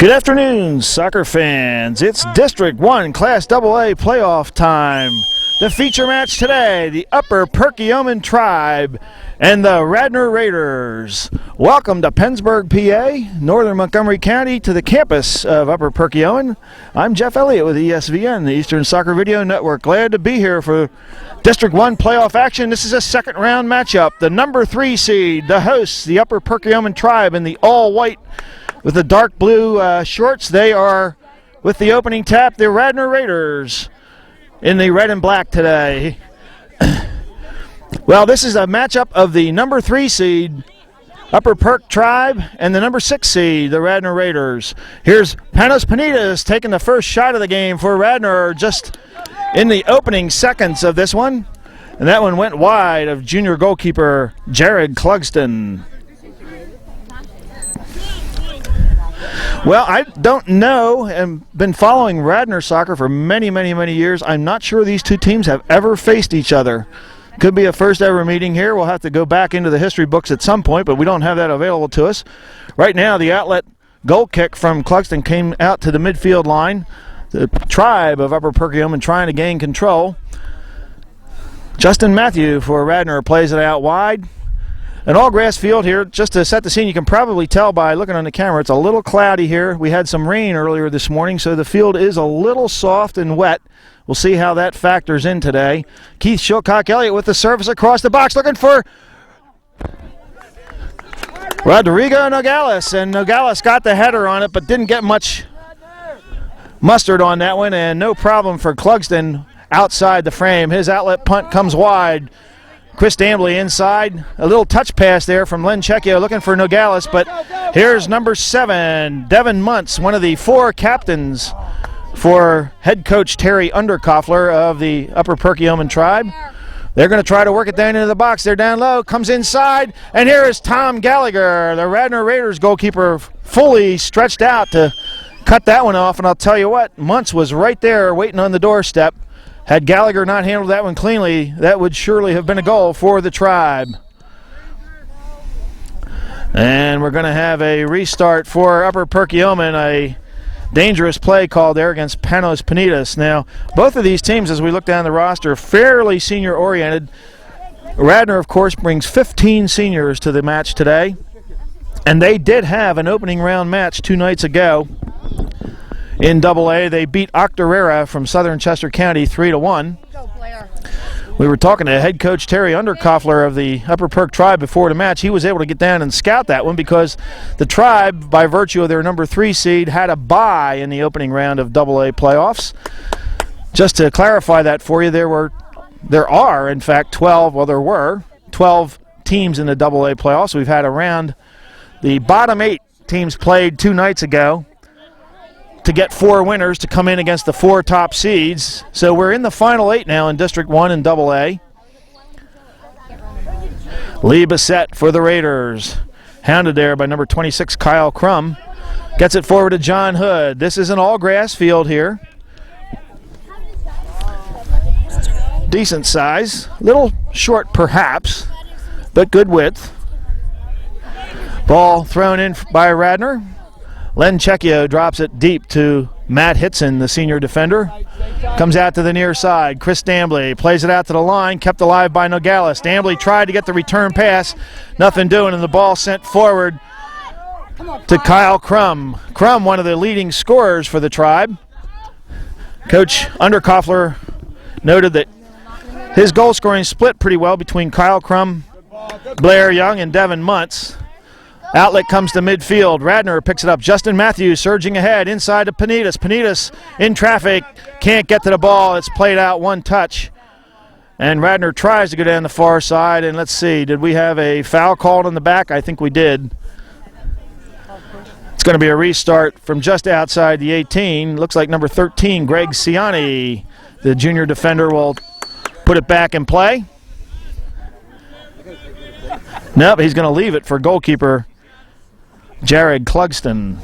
Good afternoon, soccer fans. It's District 1 Class AA playoff time. The feature match today, the Upper Perkioman Tribe and the Radnor Raiders. Welcome to Pennsburg, PA, northern Montgomery County, to the campus of Upper Perkioman. I'm Jeff Elliott with ESVN, the Eastern Soccer Video Network. Glad to be here for District 1 playoff action. This is a second round matchup. The number 3 seed, the hosts, the Upper Perkioman Tribe, in the all-white with the dark blue shorts. They are, with the opening tap, the Radnor Raiders in the red and black today. Well, this is a matchup of the number 3 seed, Upper Perk Tribe, and the number 6 seed, the Radnor Raiders. Here's Panos Panitas taking the first shot of the game for Radnor just in the opening seconds of this one. And that one went wide of junior goalkeeper Jared Clugston. Well, I don't know, and been following Radnor soccer for many years. I'm not sure these two teams have ever faced each other. Could be a first ever meeting here. We'll have to go back into the history books at some point, but we don't have that available to us. Right now, the outlet goal kick from Clugston came out to the midfield line. The Tribe of Upper Perkioman trying to gain control. Justin Matthew for Radnor plays it out wide. An all-grass field here. Just to set the scene, you can probably tell by looking on the camera, it's a little cloudy here. We had some rain earlier this morning, so the field is a little soft and wet. We'll see how that factors in today. Keith Shilcock-Elliott with the service across the box, looking for Rodrigo Nogales, and Nogales got the header on it, but didn't get much mustard on that one, and no problem for Clugston outside the frame. His outlet punt comes wide. Chris Dambley inside. A little touch pass there from Len Checchio looking for Nogales, but here's number 7, Devin Muntz, one of the 4 captains for head coach Terry Underkoffler of the Upper Perkioman Tribe. They're going to try to work it down into the box. They're down low, comes inside, and here is Tom Gallagher, the Radnor Raiders goalkeeper, fully stretched out to cut that one off, and I'll tell you what, Muntz was right there waiting on the doorstep. Had Gallagher not handled that one cleanly, that would surely have been a goal for the Tribe. And we're going to have a restart for Upper Perkioman, a dangerous play called there against Panos Panitas. Now, both of these teams, as we look down the roster, fairly senior-oriented. Radnor, of course, brings 15 seniors to the match today. And they did have an opening round match 2 nights ago. In AA, they beat Octorara from Southern Chester County 3-1. We were talking to head coach Terry Underkoffler of the Upper Perk Tribe before the match. He was able to get down and scout that one because the Tribe, by virtue of their number 3 seed, had a bye in the opening round of AA playoffs. Just to clarify that for you, there are, in fact, 12 teams in the AA playoffs. We've had around the bottom 8 teams played 2 nights ago to get 4 winners to come in against the 4 top seeds. So we're in the final 8 now in District 1 and AA. Lee Bissett for the Raiders. Hounded there by number 26, Kyle Crum. Gets it forward to John Hood. This is an all-grass field here. Decent size. Little short perhaps, but good width. Ball thrown in by Radnor. Len Checchio drops it deep to Matt Hitson, the senior defender. Comes out to the near side. Chris Dambley plays it out to the line, kept alive by Nogales. Dambley tried to get the return pass. Nothing doing, and the ball sent forward to Kyle Crum. Crum, one of the leading scorers for the Tribe. Coach Underkoffler noted that his goal scoring split pretty well between Kyle Crum, Blair Young, and Devin Muntz. Outlet comes to midfield. Radnor picks it up. Justin Matthews surging ahead inside to Panitas. Panitas in traffic, can't get to the ball. It's played out 1 touch. And Radnor tries to go down the far side. And let's see, did we have a foul called on the back? I think we did. It's going to be a restart from just outside the 18. Looks like number 13, Greg Ciani, the junior defender, will put it back in play. Nope, he's going to leave it for goalkeeper Jared Clugston.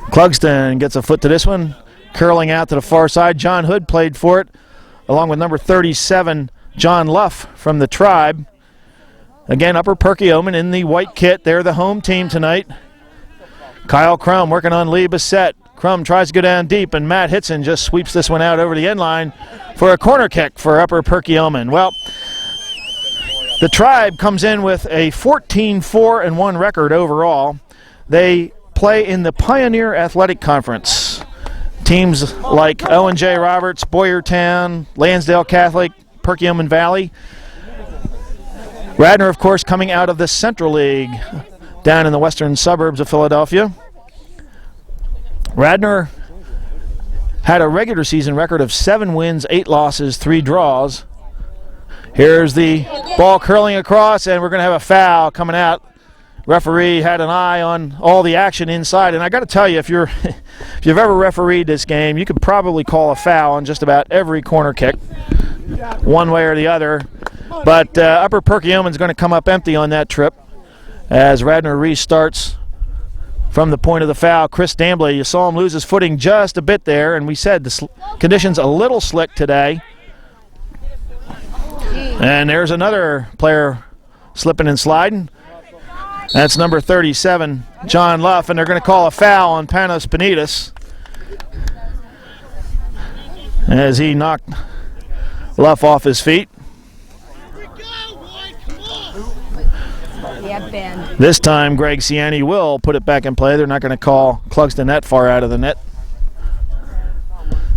Clugston gets a foot to this one, curling out to the far side. John Hood played for it, along with number 37, John Luff from the Tribe. Again, Upper Perkioman in the white kit. They're the home team tonight. Kyle Crum working on Lee Bissett. Crum tries to go down deep, and Matt Hitson just sweeps this one out over the end line for a corner kick for Upper Perkioman. Well, the Tribe comes in with a 14-4-1 record overall. They play in the Pioneer Athletic Conference. Teams like Owen J. Roberts, Boyertown, Lansdale Catholic, Perkioman Valley. Radnor, of course, coming out of the Central League down in the western suburbs of Philadelphia. Radnor had a regular season record of 7 wins, 8 losses, 3 draws. Here's the ball curling across, and we're going to have a foul coming out. Referee had an eye on all the action inside, and I got to tell you, if you've ever refereed this game, you could probably call a foul on just about every corner kick, one way or the other. But Upper Perkioman's going to come up empty on that trip as Radnor restarts from the point of the foul. Chris Dambley, you saw him lose his footing just a bit there, and we said the conditions a little slick today. And there's another player slipping and sliding. That's number 37, John Luff, and they're going to call a foul on Panos Panitas as he knocked Luff off his feet. This time, Greg Ciani will put it back in play. They're not going to call Clugston that far out of the net.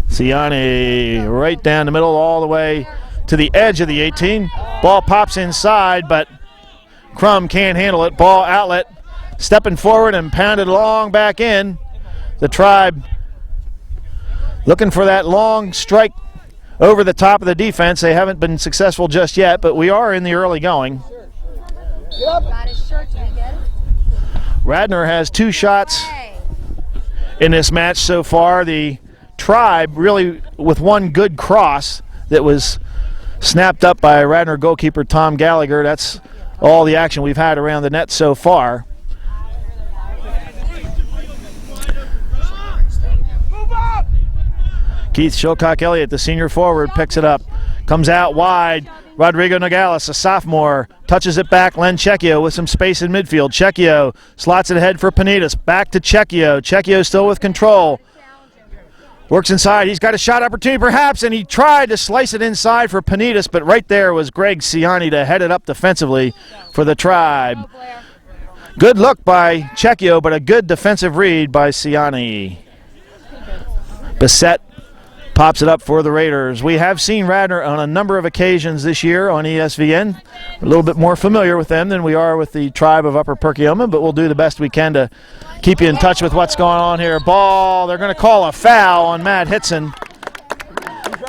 Ciani right down the middle all the way to the edge of the 18. Ball pops inside, but Crum can't handle it. Ball outlet, stepping forward and pounded long back in. The Tribe looking for that long strike over the top of the defense. They haven't been successful just yet, but we are in the early going. Radnor has 2 shots in this match so far. The Tribe really with one good cross that was snapped up by Radnor goalkeeper Tom Gallagher. That's all the action we've had around the net so far. Keith Shilcock-Elliott, the senior forward, picks it up. Comes out wide. Rodrigo Nogales, a sophomore, touches it back. Len Cecchio with some space in midfield. Cecchio slots it ahead for Panitas. Back to Cecchio. Cecchio still with control. Works inside. He's got a shot opportunity perhaps, and he tried to slice it inside for Panitas, but right there was Greg Ciani to head it up defensively for the Tribe. Good look by Cecchio, but a good defensive read by Ciani. Bissett pops it up for the Raiders. We have seen Radnor on a number of occasions this year on ESVN. We're a little bit more familiar with them than we are with the Tribe of Upper Perkioman, but we'll do the best we can to keep you in touch with what's going on here. Ball, they're going to call a foul on Matt Hitson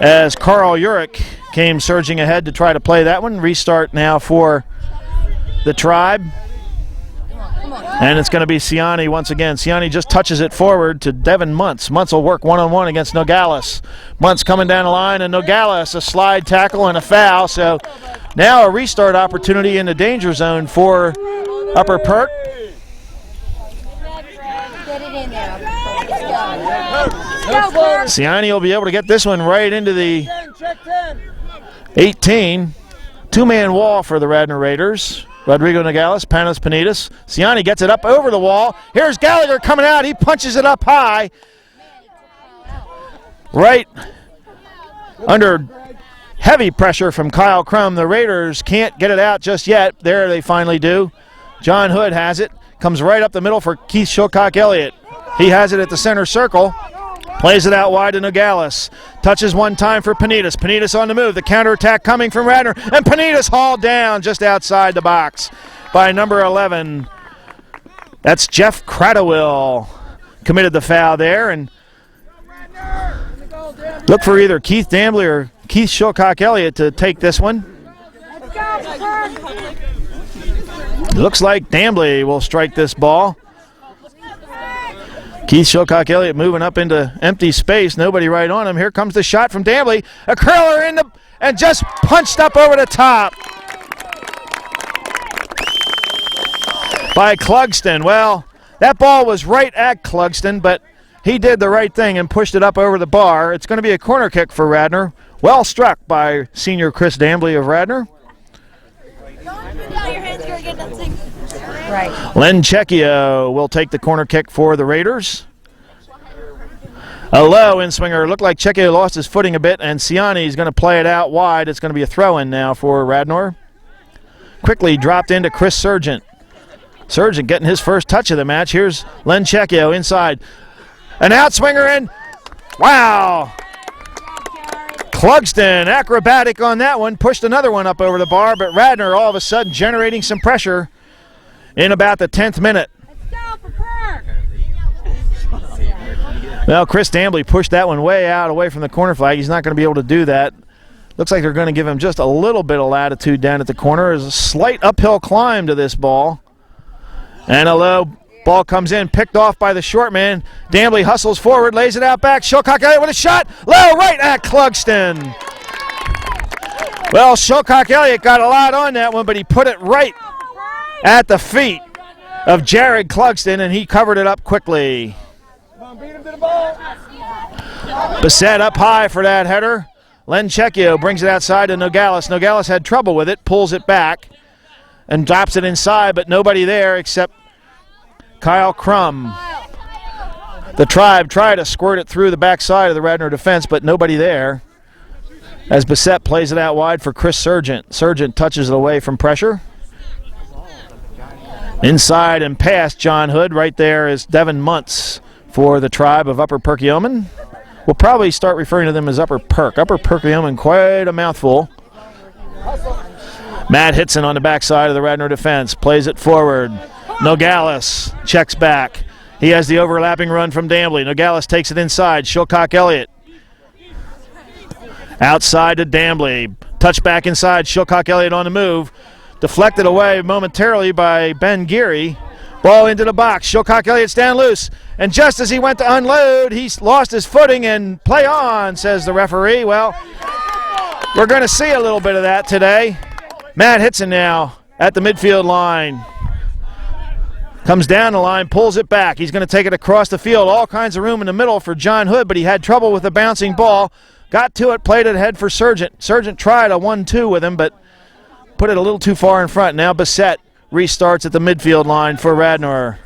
as Carl Urich came surging ahead to try to play that one. Restart now for the Tribe. And it's going to be Ciani once again. Ciani just touches it forward to Devin Muntz. Muntz will work one-on-one against Nogales. Muntz coming down the line, and Nogales a slide tackle and a foul. So now a restart opportunity in the danger zone for Upper Perk. Ciani will be able to get this one right into the 18. 2-man wall for the Radnor Raiders. Rodrigo Nogales, Panos Panitas. Ciani gets it up over the wall. Here's Gallagher coming out. He punches it up high. Right under heavy pressure from Kyle Crum. The Raiders can't get it out just yet. There they finally do. John Hood has it. Comes right up the middle for Keith Shilcock-Elliott. He has it at the center circle. Plays it out wide to Nogales. Touches one time for Panitas. Panitas on the move. The counterattack coming from Radnor. And Panitas hauled down just outside the box by number 11. That's Jeff Cradowell. Committed the foul there. And look for either Keith Dambley or Keith Shilcock-Elliott to take this one. Looks like Dambley will strike this ball. Keith Shilcock-Elliott moving up into empty space. Nobody right on him. Here comes the shot from Dambley. A curler in and just punched up over the top by Clugston. Well, that ball was right at Clugston, but he did the right thing and pushed it up over the bar. It's going to be a corner kick for Radnor. Well struck by senior Chris Dambley of Radnor. Len Checchio will take the corner kick for the Raiders. A low in-swinger. Looked like Checchio lost his footing a bit, and Ciani is going to play it out wide. It's going to be a throw-in now for Radnor. Quickly dropped into Chris Sargent. Sargent getting his first touch of the match. Here's Len Checchio inside. An outswinger and wow! Clugston, acrobatic on that one, pushed another one up over the bar, but Radnor all of a sudden generating some pressure in about the 10th minute. Well, Chris Dambley pushed that one way out away from the corner flag. He's not going to be able to do that. Looks like they're going to give him just a little bit of latitude down at the corner. There's a slight uphill climb to this ball. And a low ball comes in, picked off by the short man. Dambley hustles forward, lays it out back. Shilcock Elliott with a shot. Low right at Clugston. Well, Shilcock Elliott got a lot on that one, but he put it right at the feet of Jared Clugston, and he covered it up quickly. Bissett up high for that header. Len Checchio brings it outside to Nogales. Nogales had trouble with it, pulls it back, and drops it inside, but nobody there except Kyle Crum. The Tribe tried to squirt it through the backside of the Radnor defense, but nobody there. As Bissett plays it out wide for Chris Sargent. Sargent touches it away from pressure. Inside and past John Hood. Right there is Devin Muntz for the Tribe of Upper Perkioman. We'll probably start referring to them as Upper Perk. Upper Perkioman, quite a mouthful. Matt Hitson on the backside of the Radnor defense. Plays it forward. Nogales checks back. He has the overlapping run from Dambley. Nogales takes it inside. Shilcock Elliott. Outside to Dambley. Touch back inside. Shilcock Elliott on the move. Deflected away momentarily by Ben Geary. Ball into the box. Shilcock Elliott's down loose. And just as he went to unload, he lost his footing and play on, says the referee. Well, we're going to see a little bit of that today. Matt Hitson now at the midfield line. Comes down the line, pulls it back. He's going to take it across the field. All kinds of room in the middle for John Hood, but he had trouble with the bouncing ball. Got to it, played it ahead for Sargent. Sargent tried a 1-2 with him, but put it a little too far in front. Now Bissett restarts at the midfield line for Radnor.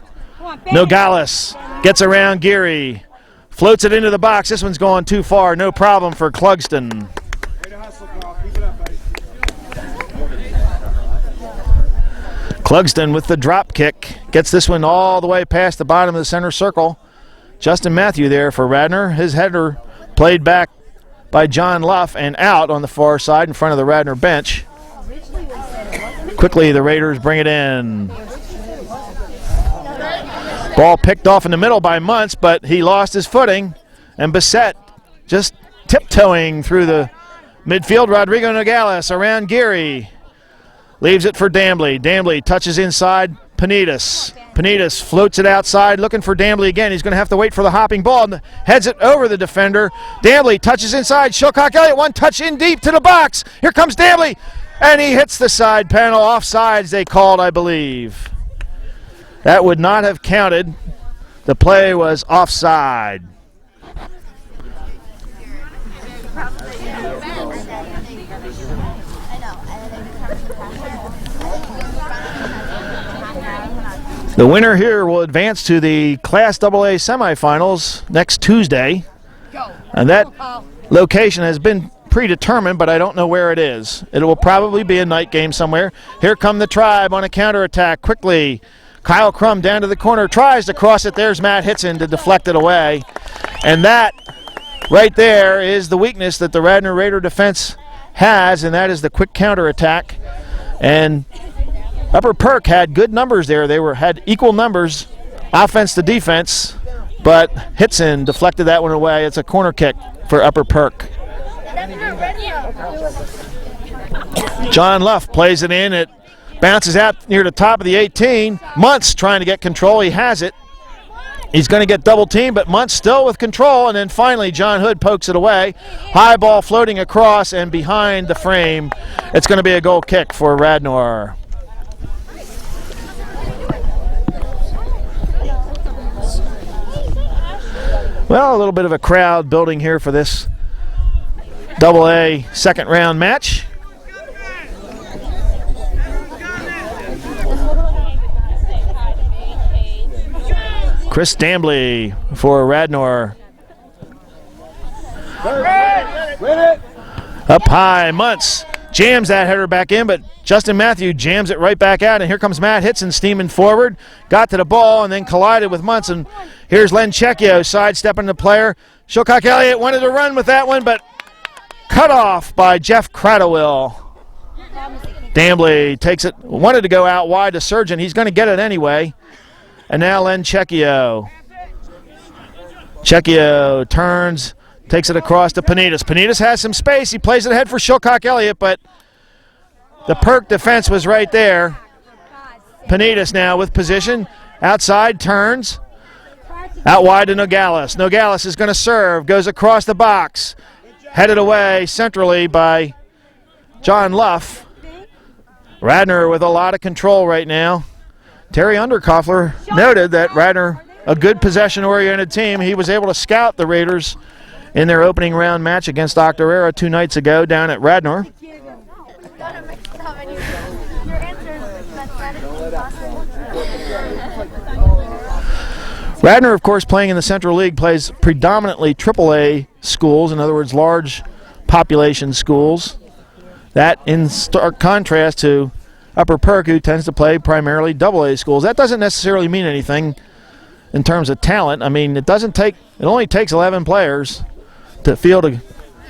Nogales gets around Geary. Floats it into the box. This one's going too far. No problem for Clugston. Clugston with the drop kick. Gets this one all the way past the bottom of the center circle. Justin Matthew there for Radnor. His header played back by John Luff and out on the far side in front of the Radnor bench. Quickly the Raiders bring it in. Ball picked off in the middle by Muntz, but he lost his footing. And Bissett just tiptoeing through the midfield. Rodrigo Nogales around Geary. Leaves it for Dambley. Dambley touches inside Panitas. Panitas floats it outside, looking for Dambley again. He's going to have to wait for the hopping ball and heads it over the defender. Dambley touches inside. Shilcock Elliott, one touch in deep to the box. Here comes Dambley, and he hits the side panel. Offsides they called, I believe. That would not have counted. The play was offside. The winner here will advance to the Class AA semifinals next Tuesday. And that location has been predetermined, but I don't know where it is. It will probably be a night game somewhere. Here come the Tribe on a counterattack quickly. Kyle Crum down to the corner, tries to cross it. There's Matt Hitson to deflect it away. And that right there is the weakness that the Radnor Raider defense has, and that is the quick counterattack. And Upper Perk had good numbers there. They had equal numbers, offense to defense, but Hitson deflected that one away. It's a corner kick for Upper Perk. John Luff plays it in. It bounces out near the top of the 18. Muntz trying to get control. He has it. He's going to get double teamed, but Muntz still with control, and then finally John Hood pokes it away. High ball floating across and behind the frame. It's going to be a goal kick for Radnor. Well, a little bit of a crowd building here for this AA second round match. Chris Dambley for Radnor. Up high, Muntz jams that header back in, but Justin Matthew jams it right back out, and here comes Matt Hitson steaming forward. Got to the ball and then collided with Muntz, and here's Len Checchio sidestepping the player. Shilcock Elliott wanted to run with that one, but cut off by Jeff Cradlewill. Dambley takes it, wanted to go out wide to Surgeon. He's going to get it anyway. And now Len Checchio. Checchio turns, takes it across to Panitas. Panitas has some space. He plays it ahead for Shilcock Elliott, but the Perk defense was right there. Panitas now with position. Outside, turns. Out wide to Nogales. Nogales is going to serve. Goes across the box. Headed away centrally by John Luff. Radnor with a lot of control right now. Terry Underkoffler noted that Radnor, a good possession-oriented team, he was able to scout the Raiders in their opening round match against Octorara 2 nights ago down at Radnor. Radnor, of course, playing in the Central League, plays predominantly AAA schools, in other words, large population schools. That in stark contrast to Upper Perk, who tends to play primarily AA schools. That doesn't necessarily mean anything in terms of talent. I mean, it only takes 11 players to field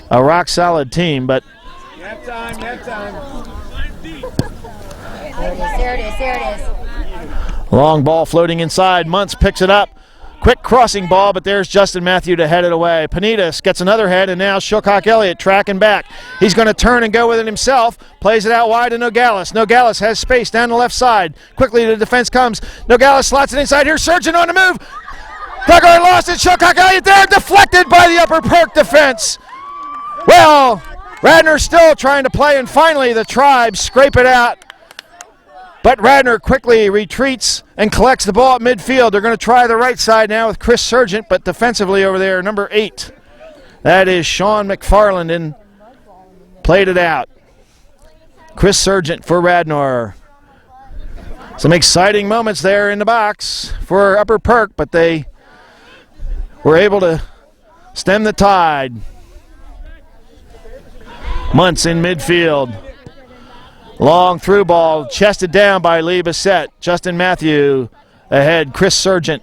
a rock-solid team, but Nap time. There it is. Long ball floating inside. Muntz picks it up. Quick crossing ball, but there's Justin Matthew to head it away. Panitas gets another head, and now Shilcock Elliott tracking back. He's going to turn and go with it himself. Plays it out wide to Nogales. Nogales has space down the left side. Quickly the defense comes. Nogales slots it inside here. Surgeon on the move. Duggar lost it. Shilcock Elliott there. Deflected by the Upper Perk defense. Well, Radnor still trying to play, and finally the Tribes scrape it out. But Radnor quickly retreats and collects the ball at midfield. They're going to try the right side now with Chris Sargent, but defensively over there, number 8. That is Sean McFarland, and played it out. Chris Sargent for Radnor. Some exciting moments there in the box for Upper Perk, but they were able to stem the tide. Muntz in midfield. Long through ball, chested down by Lee Bissett. Justin Matthew ahead, Chris Sargent.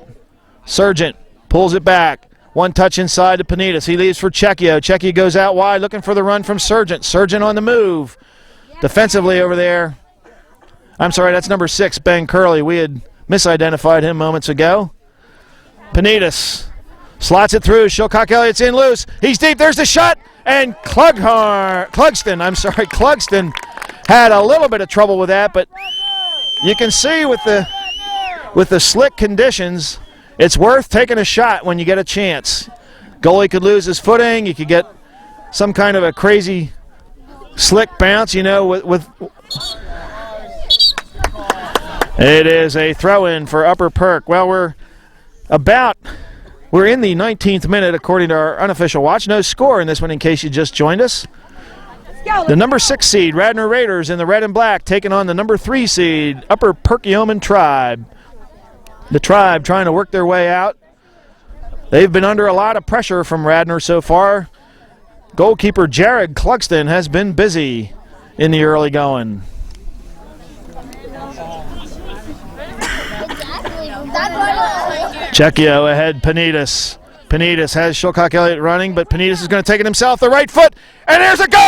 Sargent pulls it back. One touch inside to Panitas. He leaves for Checchio. Checchio goes out wide looking for the run from Sargent. Sargent on the move. Defensively over there. I'm sorry, that's number 6, Ben Curley. We had misidentified him moments ago. Panitas slots it through. Shilcock Elliott's in loose. He's deep. There's the shot. And Clugston had a little bit of trouble with that, but you can see with the slick conditions, it's worth taking a shot when you get a chance. Goalie could lose his footing. You could get some kind of a crazy slick bounce, you know, with it is a throw-in for Upper Perk. Well, we're in the 19th minute according to our unofficial watch. No score in this one in case you just joined us. The number 6 seed, Radnor Raiders, in the red and black, taking on the number 3 seed, Upper Perkioman Tribe. The Tribe trying to work their way out. They've been under a lot of pressure from Radnor so far. Goalkeeper Jared Clugston has been busy in the early going. Checchio ahead, Panitas. Panitas has Shilcock Elliott running, but Panitas is going to take it himself. The right foot, and there's a goal!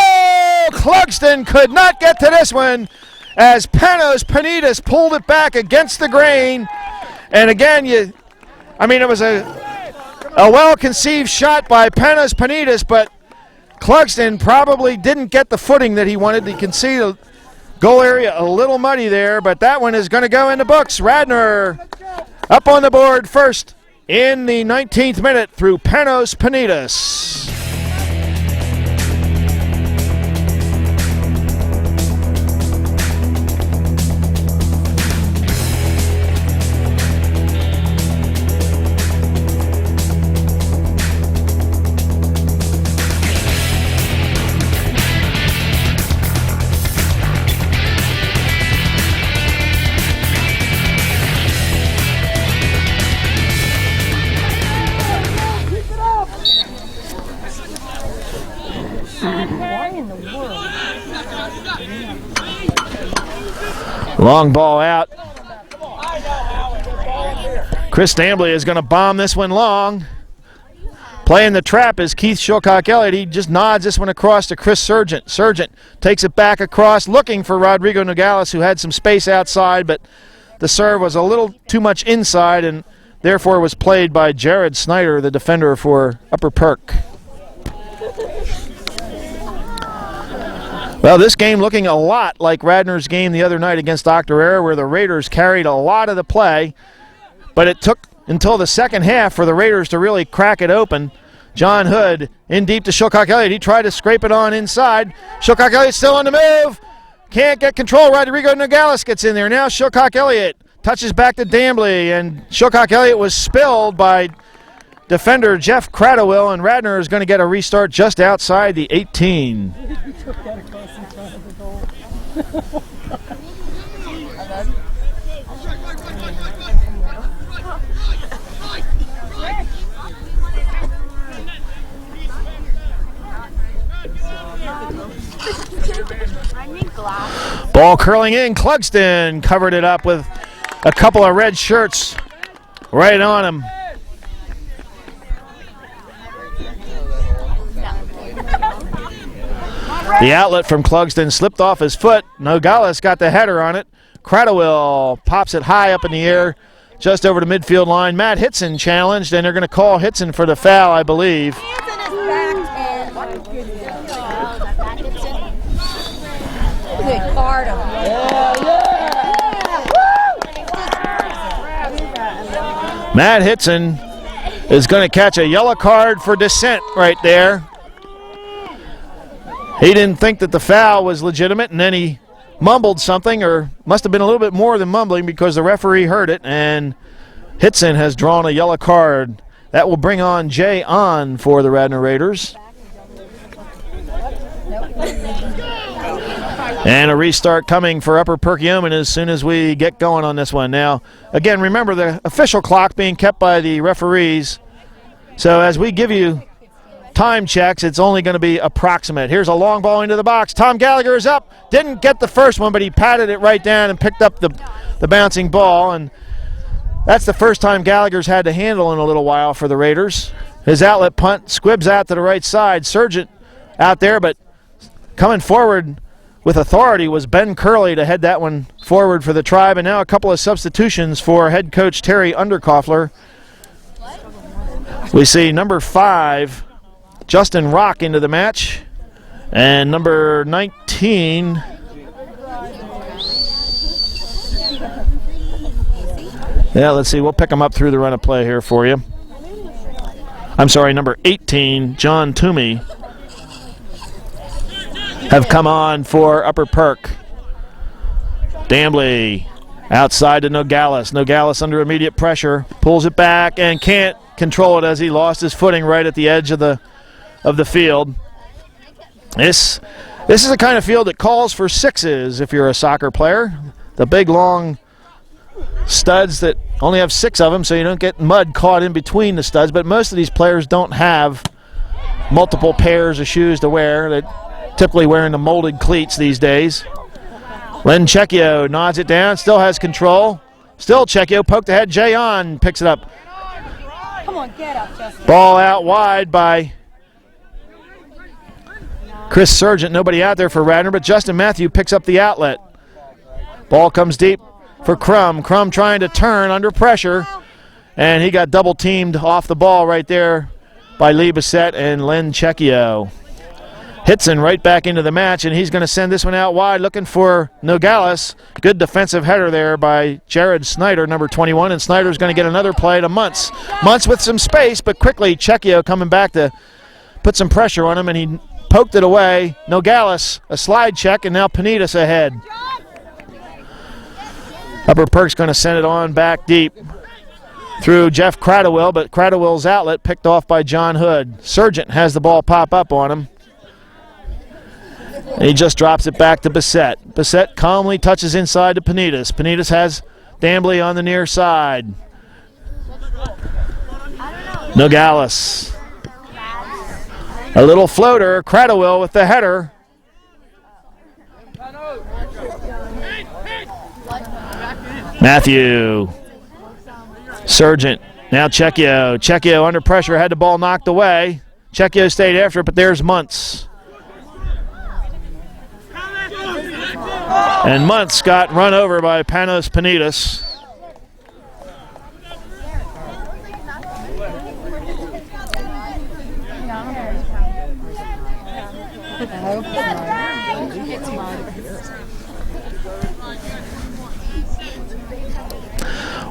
Clugston could not get to this one as Panitas pulled it back against the grain. And again, it was a well-conceived shot by Panitas, but Clugston probably didn't get the footing that he wanted. You can see the goal area a little muddy there, but that one is going to go in the books. Radnor up on the board first in the 19th minute through Panos Panitas. Long ball out. Chris Dambly is going to bomb this one long. Playing the trap is Keith Shilcock-Elliott. He just nods this one across to Chris Sargent. Sargent takes it back across, looking for Rodrigo Nogales, who had some space outside, but the serve was a little too much inside and therefore was played by Jared Snyder, the defender for Upper Perk. Well, this game looking a lot like Radnor's game the other night against Octorara, where the Raiders carried a lot of the play, but it took until the second half for the Raiders to really crack it open. John Hood in deep to Shilcock-Elliott. He tried to scrape it on inside. Shilcock-Elliott still on the move. Can't get control. Rodrigo Nogales gets in there. Now Shilcock-Elliott touches back to Dambly, and Shilcock-Elliott was spilled by defender Jeff Cradwell, and Radnor is going to get a restart just outside the 18. Ball curling in. Clugston covered it up with a couple of red shirts right on him. The outlet from Clugston slipped off his foot. Nogales got the header on it. Cradwell pops it high up in the air just over the midfield line. Matt Hitson challenged, and they're going to call Hitson for the foul, I believe. Matt Hitson is going to catch a yellow card for dissent right there. He didn't think that the foul was legitimate, and then he mumbled something, or must have been a little bit more than mumbling, because the referee heard it, and Hitson has drawn a yellow card. That will bring on Jay on for the Radnor Raiders. And a restart coming for Upper Perkioman as soon as we get going on this one. Now, again, remember the official clock being kept by the referees. So as we give you time checks, it's only going to be approximate. Here's a long ball into the box. Tom Gallagher is up. Didn't get the first one, but he patted it right down and picked up the bouncing ball. And that's the first time Gallagher's had to handle in a little while for the Raiders. His outlet punt squibs out to the right side. Sargent out there, but coming forward with authority was Ben Curley to head that one forward for the Tribe. And now a couple of substitutions for head coach Terry Underkoffler. We see number 5, Justin Rock, into the match. And number 19, yeah, let's see, we'll pick him up through the run of play here for you. I'm sorry, number 18, John Toomey, have come on for Upper Perk. Dambly outside to Nogales. Nogales under immediate pressure, pulls it back and can't control it as he lost his footing right at the edge of the field. This is a kind of field that calls for sixes if you're a soccer player. The big long studs that only have 6 of them, so you don't get mud caught in between the studs, but most of these players don't have multiple pairs of shoes to wear. They're typically wearing the molded cleats these days. Len Cecchio nods it down, still has control. Still Cecchio, poked ahead, Jay on, picks it up. Come on, get up, Justin. Ball out wide by Chris Sargent. Nobody out there for Radnor, but Justin Matthew picks up the outlet. Ball comes deep for Crum. Crum trying to turn under pressure, and he got double teamed off the ball right there by Lee Bissett and Len Cecchio. Hitson right back into the match, and he's going to send this one out wide looking for Nogales. Good defensive header there by Jared Snyder, number 21, and Snyder's going to get another play to Muntz. Muntz with some space, but quickly Cecchio coming back to put some pressure on him, and he poked it away. Nogales, a slide check, and now Panitas ahead. Upper Perk's going to send it on back deep through Jeff Cradwell, but Cradwell's outlet picked off by John Hood. Sargent has the ball pop up on him. And he just drops it back to Bissett. Bissett calmly touches inside to Panitas. Panitas has Dambly on the near side. Nogales. A little floater. Cradwell with the header. Matthew. Sargent. Now Checchio. Checchio under pressure, had the ball knocked away. Checchio stayed after it, but there's Muntz. And Muntz got run over by Panos Panidis.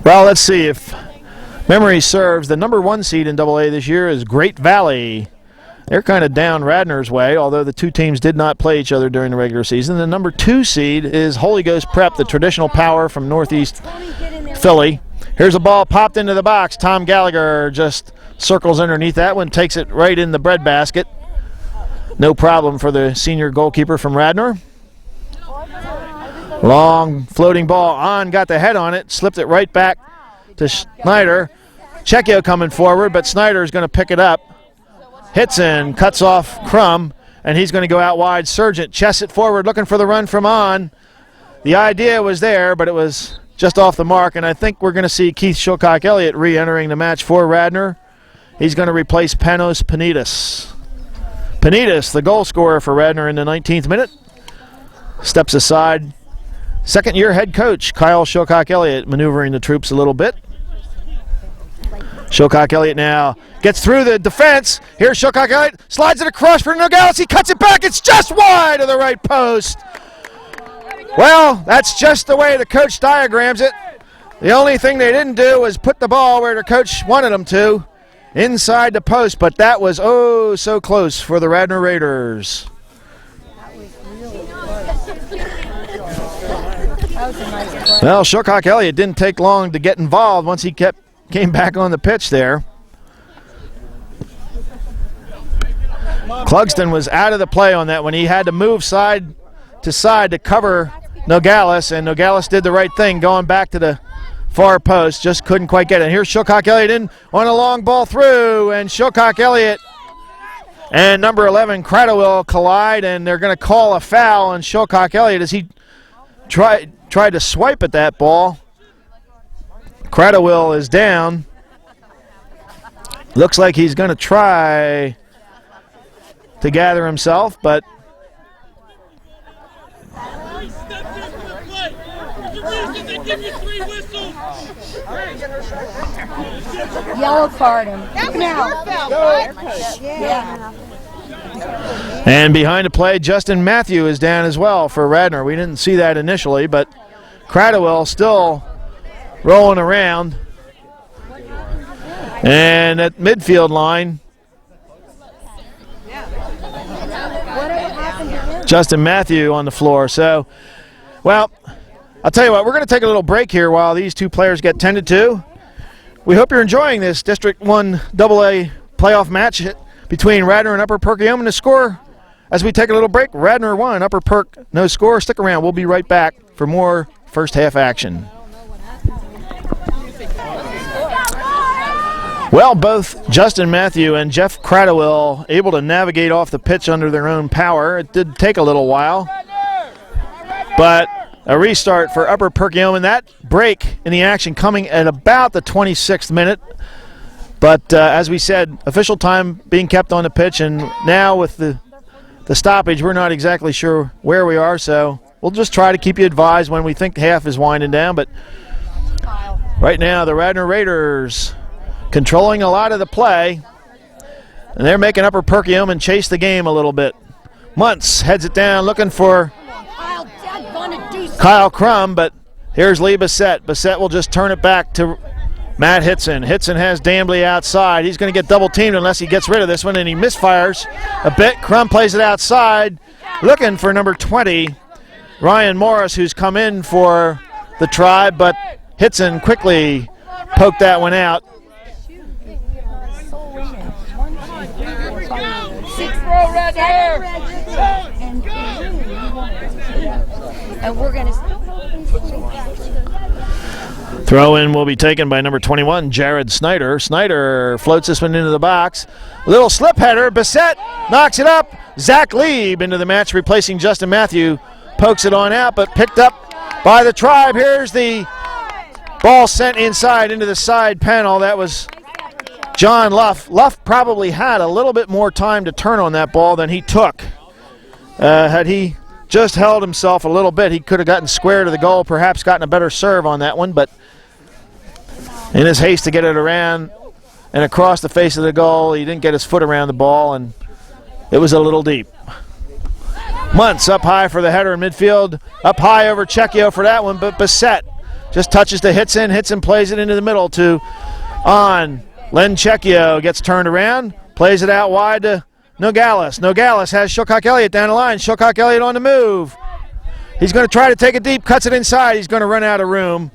Well, let's see if memory serves. The number 1 seed in AA this year is Great Valley. They're kind of down Radnor's way, although the two teams did not play each other during the regular season. The number 2 seed is Holy Ghost Prep, the traditional power from Northeast Philly. Here's a ball popped into the box. Tom Gallagher just circles underneath that one, takes it right in the breadbasket. No problem for the senior goalkeeper from Radnor. Long floating ball on, got the head on it, slipped it right back to Snyder. Checchio coming forward, but Snyder is going to pick it up. Hitson cuts off Crum, and he's going to go out wide. Sargent chests it forward, looking for the run from on. The idea was there, but it was just off the mark, and I think we're going to see Keith Shilcock-Elliott re-entering the match for Radnor. He's going to replace Panos Panidis. Panidis, the goal scorer for Radnor in the 19th minute, steps aside. Second-year head coach Kyle Shilcock-Elliott maneuvering the troops a little bit. Shilcock-Elliott now gets through the defense. Here's Shilcock-Elliott, slides it across for Nogales. He cuts it back. It's just wide of the right post. Well, that's just the way the coach diagrams it. The only thing they didn't do was put the ball where the coach wanted them to, inside the post, but that was oh so close for the Radnor Raiders. Well, Shilcock-Elliott didn't take long to get involved once he came back on the pitch there. Clugston was out of the play on that one. He had to move side to side to cover Nogales, and Nogales did the right thing going back to the far post, just couldn't quite get it. Here's Shilcock-Elliott in on a long ball through, and Shilcock-Elliott and number 11 Cradwell collide, and they're going to call a foul on Shilcock-Elliott as he tried to swipe at that ball. Cradwell is down. Looks like he's going to try to gather himself, but Yellow card him. Now. Yeah. And behind the play, Justin Matthew is down as well for Radnor. We didn't see that initially, but Cradwell still rolling around. And at midfield line, Justin Matthew on the floor. So, well, I'll tell you what, we're going to take a little break here while these two players get tended to. We hope you're enjoying this District 1 AA playoff match between Radnor and Upper Perkioman. The score, as we take a little break, Radnor 1, Upper Perk no score. Stick around. We'll be right back for more first half action. Well, both Justin Matthew and Jeff Cradwell able to navigate off the pitch under their own power. It did take a little while, but a restart for Upper Perkioman. That break in the action coming at about the 26th minute. But as we said, official time being kept on the pitch, and now with the stoppage, we're not exactly sure where we are, so we'll just try to keep you advised when we think half is winding down. But right now, the Radnor Raiders controlling a lot of the play, and they're making Upper Perkioman chase the game a little bit. Muntz heads it down looking for Kyle Crum, but here's Lee Bissett. Bissett will just turn it back to Matt Hitson. Hitson has Dambley outside. He's going to get double teamed unless he gets rid of this one, and he misfires a bit. Crum plays it outside, looking for number 20, Ryan Morris, who's come in for the Tribe, but Hitson quickly poked that one out. And we're going to throw in will be taken by number 21, Jared Snyder. Snyder floats this one into the box. Little slip header. Bissett knocks it up. Zach Lieb into the match, replacing Justin Matthew. Pokes it on out, but picked up by the Tribe. Here's the Ball sent inside into the side panel. That was John Luff. Luff probably had a little bit more time to turn on that ball than he took. Had he just held himself a little bit, he could have gotten square to the goal, perhaps gotten a better serve on that one, but in his haste to get it around and across the face of the goal, he didn't get his foot around the ball, and it was a little deep. Muntz up high for the header in midfield, up high over Checchio for that one, but Bissett just touches to Hitson, plays it into the middle to on. Len Checchio gets turned around, plays it out wide to Nogales. Nogales has Shilcock Elliott down the line. Shilcock Elliott on the move. He's going to try to take it deep, cuts it inside. He's going to run out of room.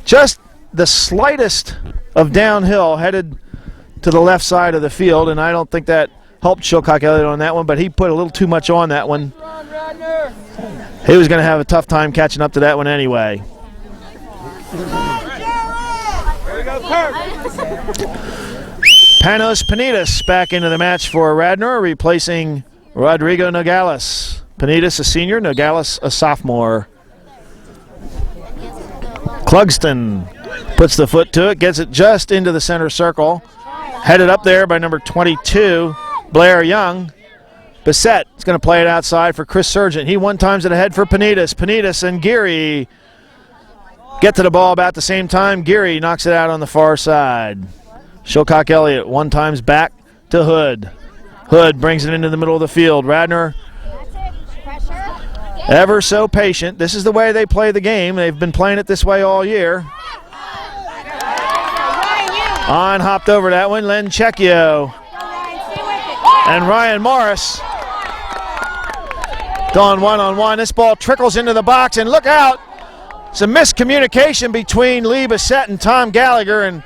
Just the slightest of downhill headed to the left side of the field, and I don't think that helped Shilcock Elliott on that one, but he put a little too much on that one. He was going to have a tough time catching up to that one anyway. Panos Panidis back into the match for Radnor, replacing Rodrigo Nogales. Panidis a senior, Nogales a sophomore. Clugston puts the foot to it, gets it just into the center circle. Headed up there by number 22, Blair Young. Bissett is going to play it outside for Chris Sargent. He one-times it ahead for Panidis. Panidis and Geary get to the ball about the same time. Geary knocks it out on the far side. Shilcock Elliott one-times back to Hood. Hood brings it into the middle of the field. Radnor ever so patient. This is the way they play the game. They've been playing it this way all year. On hopped over that one. Len Checchio and Ryan Morris gone one-on-one. This ball trickles into the box, and look out. Some miscommunication between Lee Bissett and Tom Gallagher, and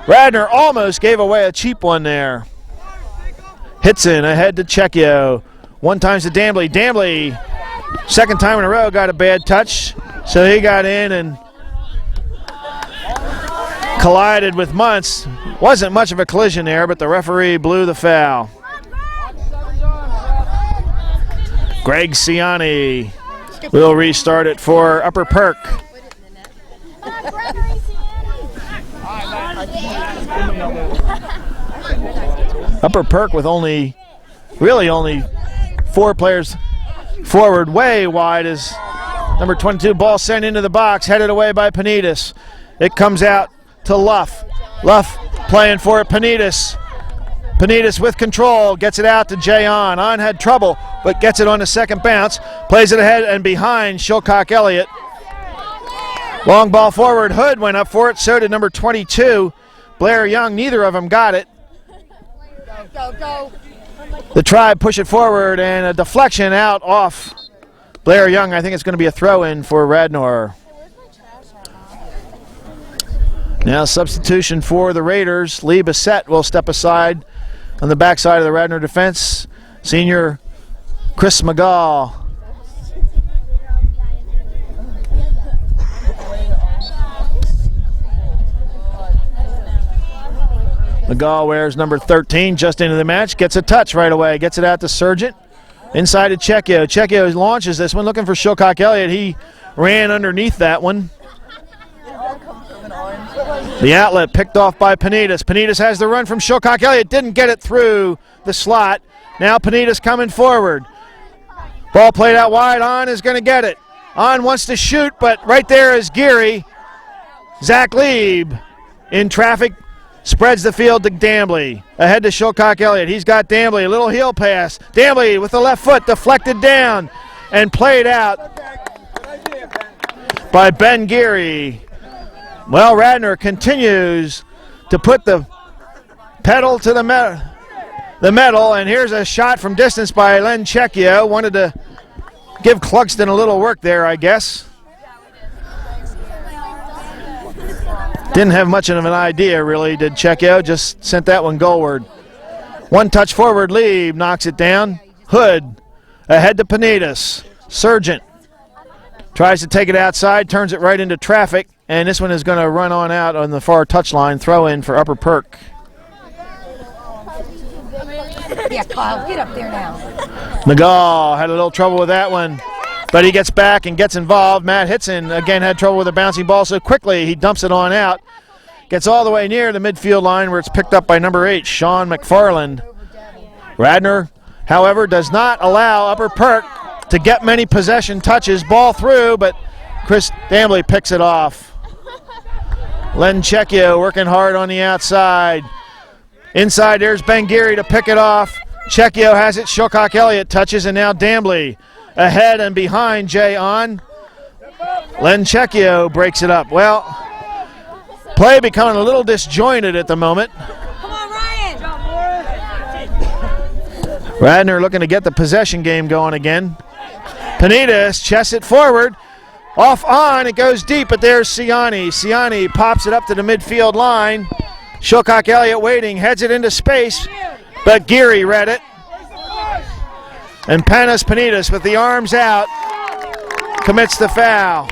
Radnor almost gave away a cheap one there. Hitson ahead to Checchio. One-times to Dambly. Dambly, second time in a row, got a bad touch, so he got in and collided with Muntz. Wasn't much of a collision there, but the referee blew the foul. Greg Ciani will restart it for Upper Perk. Upper Perk with only 4 players forward. Way wide is number 22. Ball sent into the box, headed away by Panidis. It comes out to Luff. Luff playing for it. Panidis with control, gets it out to Jay On. On had trouble, but gets it on the second bounce. Plays it ahead and behind Shilcock Elliott. Long ball forward. Hood went up for it. So did number 22, Blair Young. Neither of them got it. Go. The Tribe push it forward, and a deflection out off Blair Young. I think it's going to be a throw-in for Radnor. Now substitution for the Raiders. Lee Bissett will step aside on the backside of the Radnor defense. Senior Chris McGaw. McGaw wears number 13 just into the match. Gets a touch right away. Gets it out to Sargent. Inside to Checchio. Checchio launches this one, looking for Shilcock Elliott. He ran underneath that one. The outlet picked off by Panidis. Panidis has the run from Shilcock Elliott. Didn't get it through the slot. Now Panidis coming forward. Ball played out wide. On is going to get it. On wants to shoot, but right there is Geary. Zach Lieb in traffic. Spreads the field to Dambly. Ahead to Shilcock Elliott. He's got Dambly. A little heel pass. Dambly with the left foot deflected down and played out by Ben Geary. Well, Radnor continues to put the pedal to the metal, and here's a shot from distance by Len Checchio. Wanted to give Clugston a little work there, I guess. Didn't have much of an idea, really, did Checchio. Just sent that one goalward. One touch forward, Lieb knocks it down. Hood ahead to Panidis. Sargent tries to take it outside, turns it right into traffic, and this one is going to run on out on the far touchline. Throw in for Upper Perk. Yeah, Kyle, get up there now. McGaw had a little trouble with that one. but he gets back and gets involved. Matt Hitson again had trouble with a bouncing ball, so quickly he dumps it on out. Gets all the way near the midfield line where it's picked up by number 8, Sean McFarland. Radnor, however, does not allow Upper Perk to get many possession touches. Ball through, but Chris Dambley picks it off. Len Checchio working hard on the outside. Inside, there's Ben Geary to pick it off. Checchio has it. Shilcock Elliott touches, and now Dambley ahead and behind Jay on. Len Checchio breaks it up. Well, play becoming a little disjointed at the moment. Come on, Ryan. Radnor looking to get the possession game going again. Panitas chests it forward. Off on, it goes deep, but there's Ciani. Ciani pops it up to the midfield line. Shilcock Elliott waiting, heads it into space, but Geary read it. And Panos Panitas with the arms out commits the foul.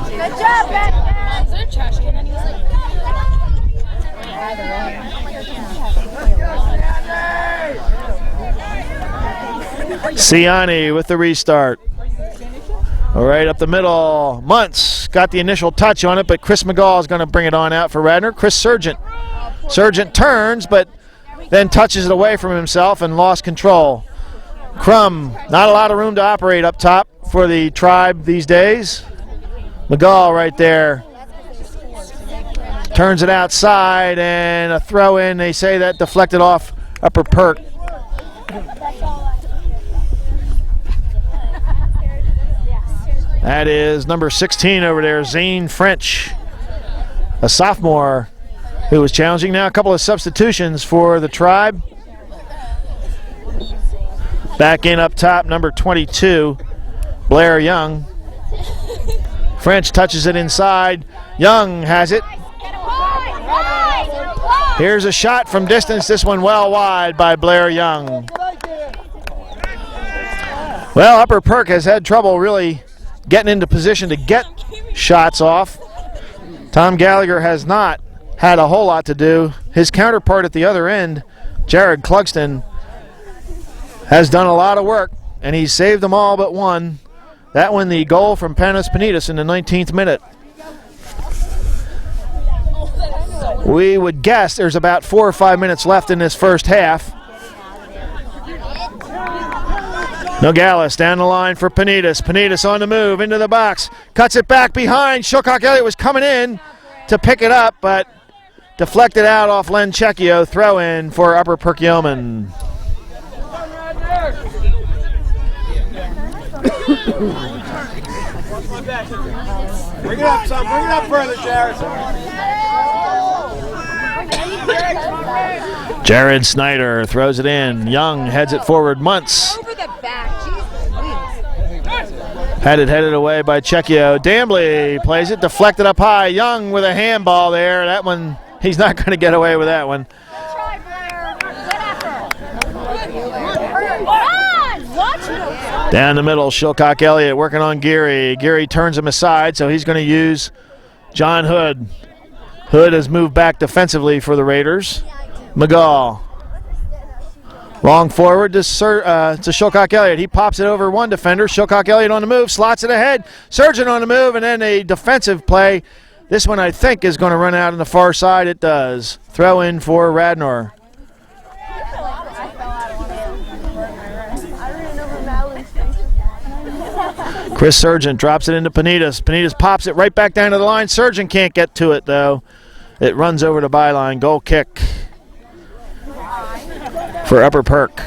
Good job, Ben. Ciani with the restart. All right, up the middle. Muntz got the initial touch on it, but Chris McGall is going to bring it on out for Radnor. Chris Sargent. Sargent turns, but then touches it away from himself and lost control. Crum, not a lot of room to operate up top for the Tribe these days. McGall right there. Turns it outside, and a throw in. They say that deflected off Upper Perk. That is number 16 over there, Zane French, a sophomore who was challenging. Now a couple of substitutions for the Tribe. Back in up top, number 22, Blair Young. French touches it inside. Young has it. Here's a shot from distance. This one well wide by Blair Young. Well, Upper Perk has had trouble really getting into position to get shots off. Tom Gallagher has not had a whole lot to do. His counterpart at the other end, Jared Clugston, has done a lot of work, and he's saved them all but one. That one, the goal from Panos Panitas in the 19th minute. We would guess there's about 4 or 5 minutes left in this first half. Nogales down the line for Panitas. Panitas on the move into the box. Cuts it back behind. Shilcock Elliott was coming in to pick it up, but deflected out off Len Checchio. Throw in for Upper Perkioman. Bring it up, son. Bring it up further, Jared. Jared Snyder throws it in. Young heads it forward. Muntz Over the back. Jesus, had it headed away by Checchio. Dambley plays it, deflected up high. Young with a handball there. That one, he's not going to get away with that one. try, Blair. Good effort. Down the middle, Shilcock Elliott working on Geary. Geary turns him aside, so he's going to use John Hood. Hood has moved back defensively for the Raiders. McGall. Long forward to Shilcock Elliott. He pops it over one defender. Shilcock Elliott on the move, slots it ahead. Sargent on the move, and then a defensive play. This one, I think, is going to run out on the far side. It does. Throw in for Radnor. Chris Sargent drops it into Panitas. Panitas pops it right back down to the line. Sargent can't get to it, though. It runs over the byline. Goal kick for Upper Perk.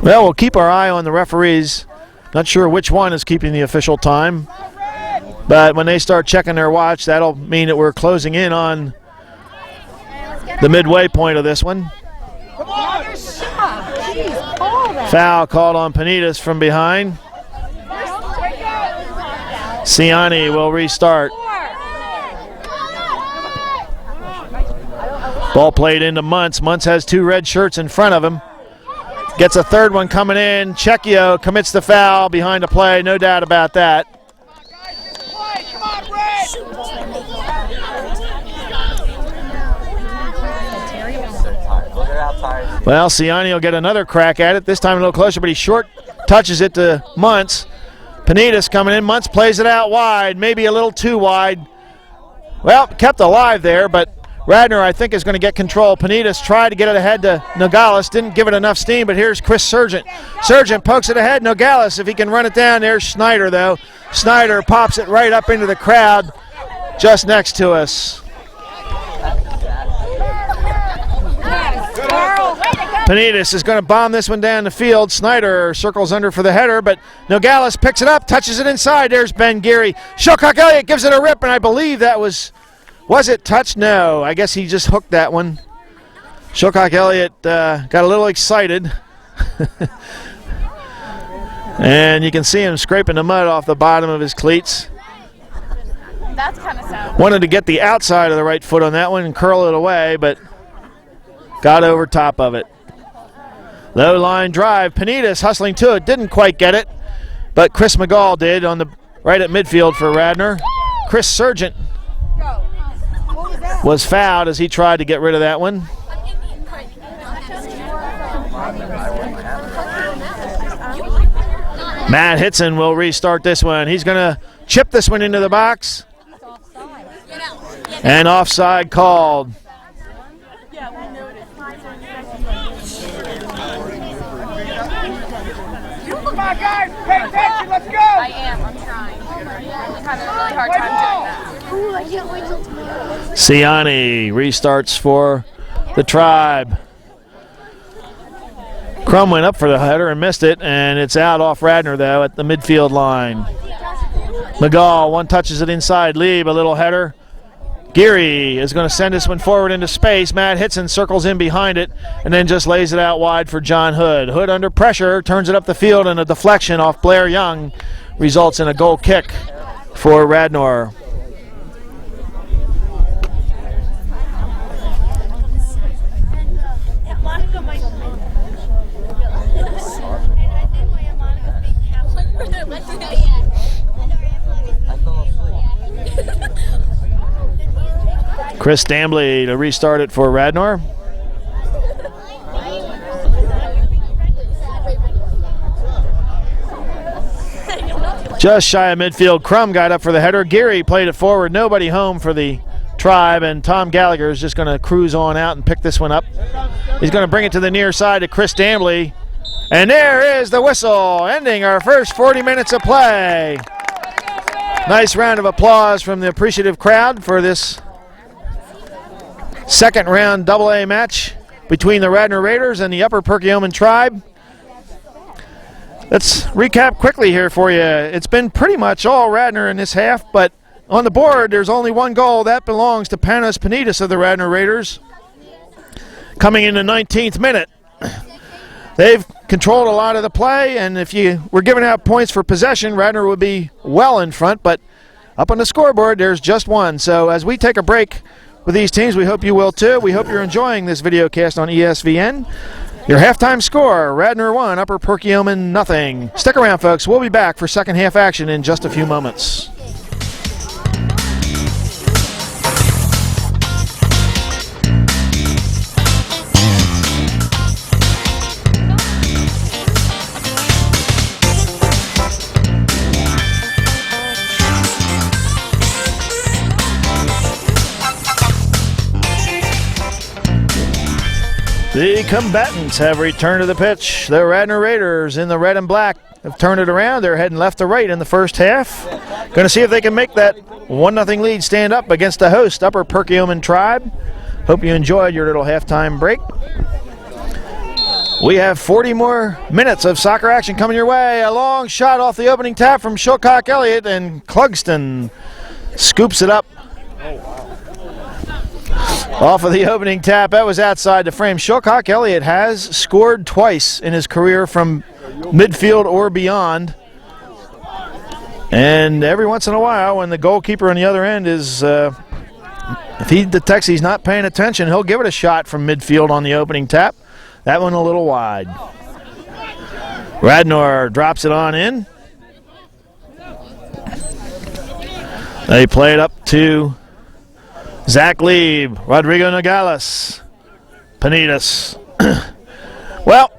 Well, we'll keep our eye on the referees. Not sure which one is keeping the official time. But when they start checking their watch, that'll mean that we're closing in on the midway point of this one. Foul called on Panitas from behind. Ciani will restart. Ball played into Muntz. Muntz has 2 red shirts in front of him. Gets a third one coming in. Checchio commits the foul behind the play, no doubt about that. Well, Ciani will get another crack at it, this time a little closer, but he short touches it to Muntz. Panitas coming in. Muntz plays it out wide, maybe a little too wide. Well, kept alive there, but Radnor, I think, is going to get control. Panitas tried to get it ahead to Nogales, didn't give it enough steam, but here's Chris Sargent. Sargent pokes it ahead. Nogales, if he can run it down, there's Snyder, though. Snyder pops it right up into the crowd just next to us. Panitas is going to bomb this one down the field. Snyder circles under for the header, but Nogales picks it up, touches it inside. There's Ben Geary. Shilcock Elliott gives it a rip, and I believe that was it touched? No, I guess he just hooked that one. Shilcock Elliott got a little excited. And you can see him scraping the mud off the bottom of his cleats. That's kind of sad. Wanted to get the outside of the right foot on that one and curl it away, but got over top of it. Low line drive. Panitas hustling to it. Didn't quite get it, but Chris McGall did on the right at midfield for Radnor. Chris Sargent was fouled as he tried to get rid of that one. Matt Hitson will restart this one. He's going to chip this one into the box. And offside called. Come on, guys, pay attention, let's go! I am, I'm trying. I'm having a really hard time doing that. Ooh, I can't wait till tomorrow. Ciani restarts for the Tribe. Crum went up for the header and missed it, and it's out off Radnor, though, at the midfield line. McGall, one touches it inside. Lieb, a little header. Geary is going to send this one forward into space. Matt Hitson circles in behind it and then just lays it out wide for John Hood. Hood under pressure, turns it up the field, and a deflection off Blair Young results in a goal kick for Radnor. Chris Dambley to restart it for Radnor. Just shy of midfield, Crum got up for the header. Geary played it forward. Nobody home for the Tribe, and Tom Gallagher is just going to cruise on out and pick this one up. He's going to bring it to the near side to Chris Dambley. And there is the whistle, ending our first 40 minutes of play. Nice round of applause from the appreciative crowd for this second round AA match between the Radnor Raiders and the Upper Perkioman Tribe. Let's recap quickly here for you. It's been pretty much all Radnor in this half, but on the board there's only one goal. That belongs to Panos Panitas of the Radnor Raiders, coming in the 19th minute. They've controlled a lot of the play, and if you were giving out points for possession, Radnor would be well in front, but up on the scoreboard there's just one. So as we take a break with these teams, we hope you will too. We hope you're enjoying this video cast on ESVN. Your halftime score, Radnor 1, Upper Perkioman nothing. Stick around, folks. We'll be back for second half action in just a few moments. The combatants have returned to the pitch. The Radnor Raiders in the red and black have turned it around. They're heading left to right in the first half. Going to see if they can make that 1-0 lead stand up against the host, Upper Perkioman Tribe. Hope you enjoyed your little halftime break. We have 40 more minutes of soccer action coming your way. A long shot off the opening tap from Shilcock Elliott, and Clugston scoops it up. Off of the opening tap, that was outside the frame. Shilcock Elliott has scored twice in his career from midfield or beyond. And every once in a while, when the goalkeeper on the other end is, if he detects he's not paying attention, he'll give it a shot from midfield on the opening tap. That one a little wide. Radnor drops it on in. They play it up to Zach Lieb, Rodrigo Nogales, Panitas. Well,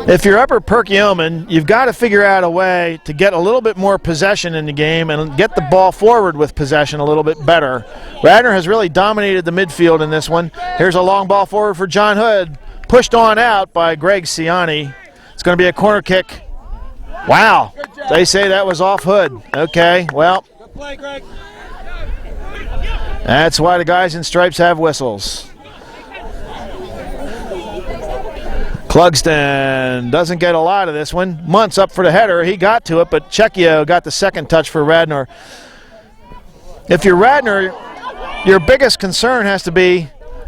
if you're Upper Perkioman, you've got to figure out a way to get a little bit more possession in the game and get the ball forward with possession a little bit better. Radnor has really dominated the midfield in this one. Here's a long ball forward for John Hood, pushed on out by Greg Ciani. It's going to be a corner kick. Wow, they say that was off Hood. Okay, well, that's why the guys in stripes have whistles. Clugston doesn't get a lot of this one. Muntz up for the header. He got to it, but Checchio got the second touch for Radnor. If you're Radnor, your biggest concern has to be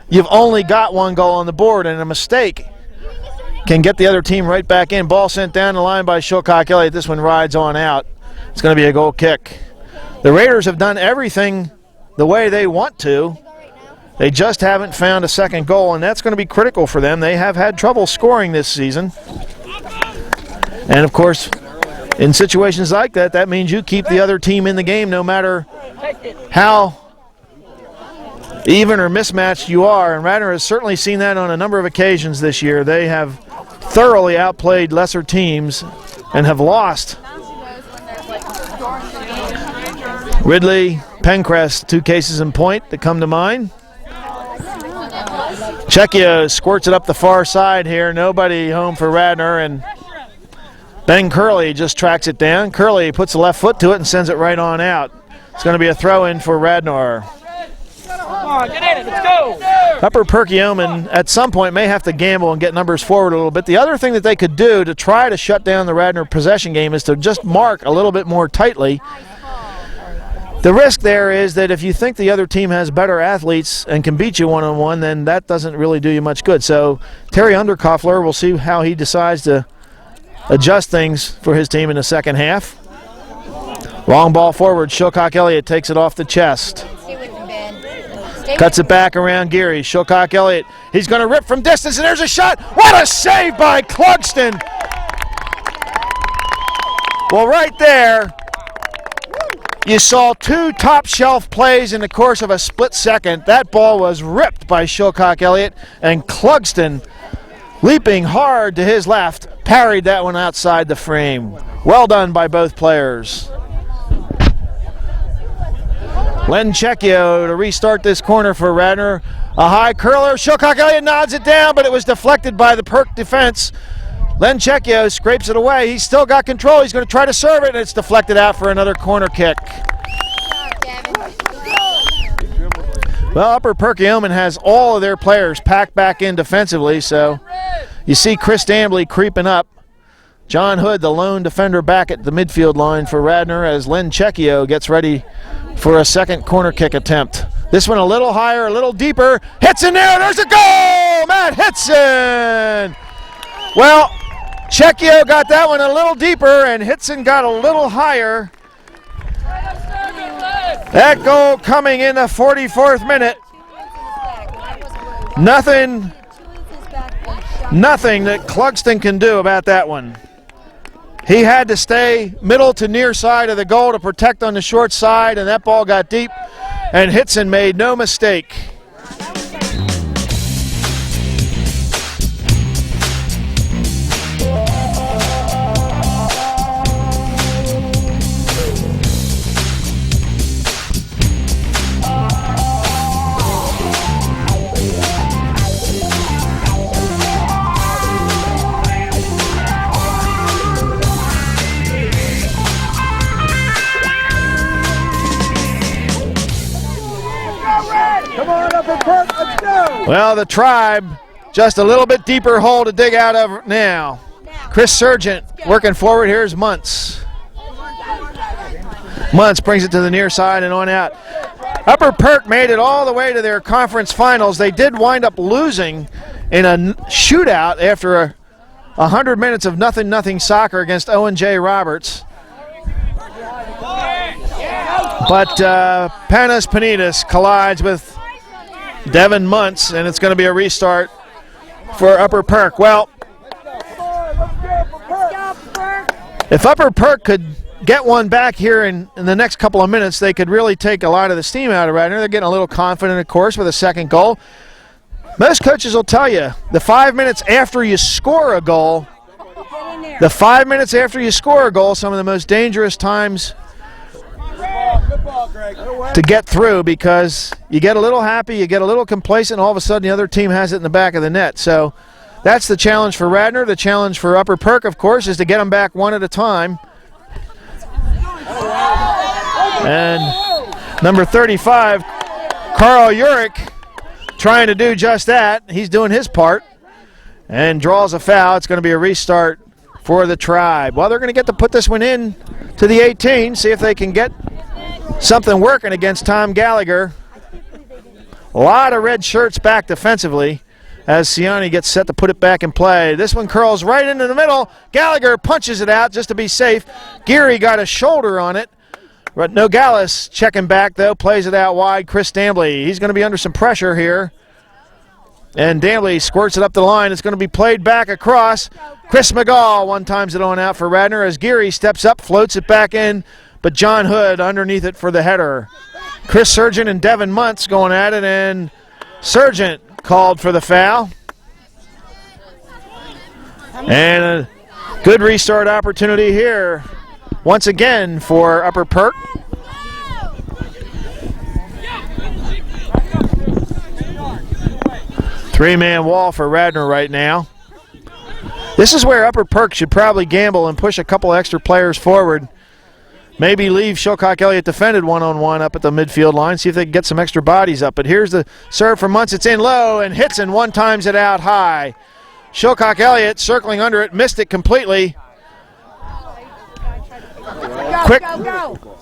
you've only got one goal on the board, and a mistake can get the other team right back in. Ball sent down the line by Shilcock Elliott. This one rides on out. It's going to be a goal kick. The Raiders have done everything the way they want to. They just haven't found a second goal, and that's going to be critical for them. They have had trouble scoring this season. And, of course, in situations like that, that means you keep the other team in the game no matter how even or mismatched you are. And Radnor has certainly seen that on a number of occasions this year. They have thoroughly outplayed lesser teams and have lost. Ridley, Pencrest, 2 cases in point that come to mind. Checchio squirts it up the far side here. Nobody home for Radnor, and Ben Curley just tracks it down. Curley puts the left foot to it and sends it right on out. It's going to be a throw-in for Radnor. Come on, get in it, let's go! Upper Perkioman at some point may have to gamble and get numbers forward a little bit. The other thing that they could do to try to shut down the Radnor possession game is to just mark a little bit more tightly. The risk there is that if you think the other team has better athletes and can beat you one-on-one, then that doesn't really do you much good. So Terry Underkoffler, we'll see how he decides to adjust things for his team in the second half. Long ball forward. Shilcock Elliott takes it off the chest. Cuts it back around Geary. Shilcock Elliott, he's going to rip from distance, and there's a shot. What a save by Clugston. Well, right there, you saw 2 top-shelf plays in the course of a split second. That ball was ripped by Shilcock Elliott, and Clugston, leaping hard to his left, parried that one outside the frame. Well done by both players. Len Checchio to restart this corner for Radnor. A high curler. Shilcock Elliott nods it down, but it was deflected by the Perk defense. Len Checchio scrapes it away. He's still got control. He's going to try to serve it, and it's deflected out for another corner kick. Well, Upper Perkioman has all of their players packed back in defensively, so you see Chris Dambley creeping up. John Hood, the lone defender, back at the midfield line for Radnor as Len Checchio gets ready for a second corner kick attempt. This one a little higher, a little deeper. Hitson there. There's a goal! Matt Hitson! Well, Checchio got that one a little deeper, and Hitson got a little higher. That goal coming in the 44th minute. Nothing that Clugston can do about that one. He had to stay middle to near side of the goal to protect on the short side, and that ball got deep, and Hitson made no mistake. Well, the Tribe, just a little bit deeper hole to dig out of now. Chris Sargent working forward. Here's Muntz. Muntz brings it to the near side and on out. Upper Perk made it all the way to their conference finals. They did wind up losing in a shootout after 100 minutes of nothing soccer against Owen J. Roberts. But Panos Panidis collides with Devin Muntz, and it's going to be a restart for Upper Perk. Well, if Upper Perk could get one back here in the next couple of minutes, they could really take a lot of the steam out of Radnor. They're getting a little confident, of course, with a second goal. Most coaches will tell you the 5 minutes after you score a goal, some of the most dangerous times to get through, because you get a little happy, you get a little complacent, and all of a sudden the other team has it in the back of the net. So that's the challenge for Radnor. The challenge for Upper Perk, of course, is to get them back one at a time. And number 35, Carl Urich, trying to do just that. He's doing his part and draws a foul. It's going to be a restart for the Tribe. Well, they're going to get to put this one in to the 18, see if they can get something working against Tom Gallagher. A lot of red shirts back defensively as Ciani gets set to put it back in play. This one curls right into the middle. Gallagher punches it out just to be safe. Geary got a shoulder on it. But Nogales checking back, though, plays it out wide. Chris Dambley, he's going to be under some pressure here. And Dambley squirts it up the line. It's going to be played back across. Chris McGall one-times it on out for Radnor as Geary steps up, floats it back in, but John Hood underneath it for the header. Chris Sargent and Devin Muntz going at it, and Sargent called for the foul. And a good restart opportunity here once again for Upper Perk. Three-man wall for Radnor right now. This is where Upper Perk should probably gamble and push a couple extra players forward. Maybe leave Shilcock Elliott defended one-on-one up at the midfield line, see if they can get some extra bodies up. But here's the serve from Muntz. It's in low, and Hitson one-times it out high. Shilcock Elliott circling under it, missed it completely. Quick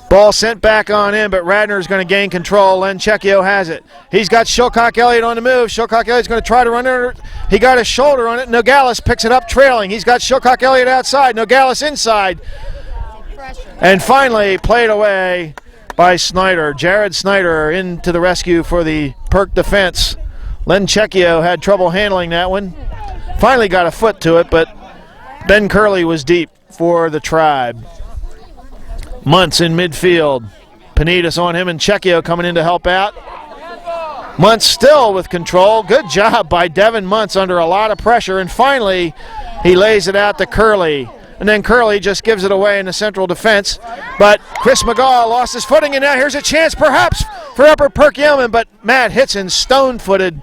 ball sent back on in, but Radnor's going to gain control. Len Checchio has it. He's got Shilcock Elliott on the move. Shilcock Elliott's going to try to run under it. He got his shoulder on it. Nogales picks it up trailing. He's got Shilcock Elliott outside. Nogales inside. And finally played away by Snyder. Jared Snyder into the rescue for the Perk defense. Len Checchio had trouble handling that one. Finally got a foot to it, but Ben Curley was deep for the Tribe. Muntz in midfield. Panitas on him and Checchio coming in to help out. Muntz still with control. Good job by Devin Muntz under a lot of pressure. And finally, he lays it out to Curley. And then Curley just gives it away in the central defense. But Chris McGaw lost his footing, and now here's a chance perhaps for Upper Perkioman. But Matt Hitson stone-footed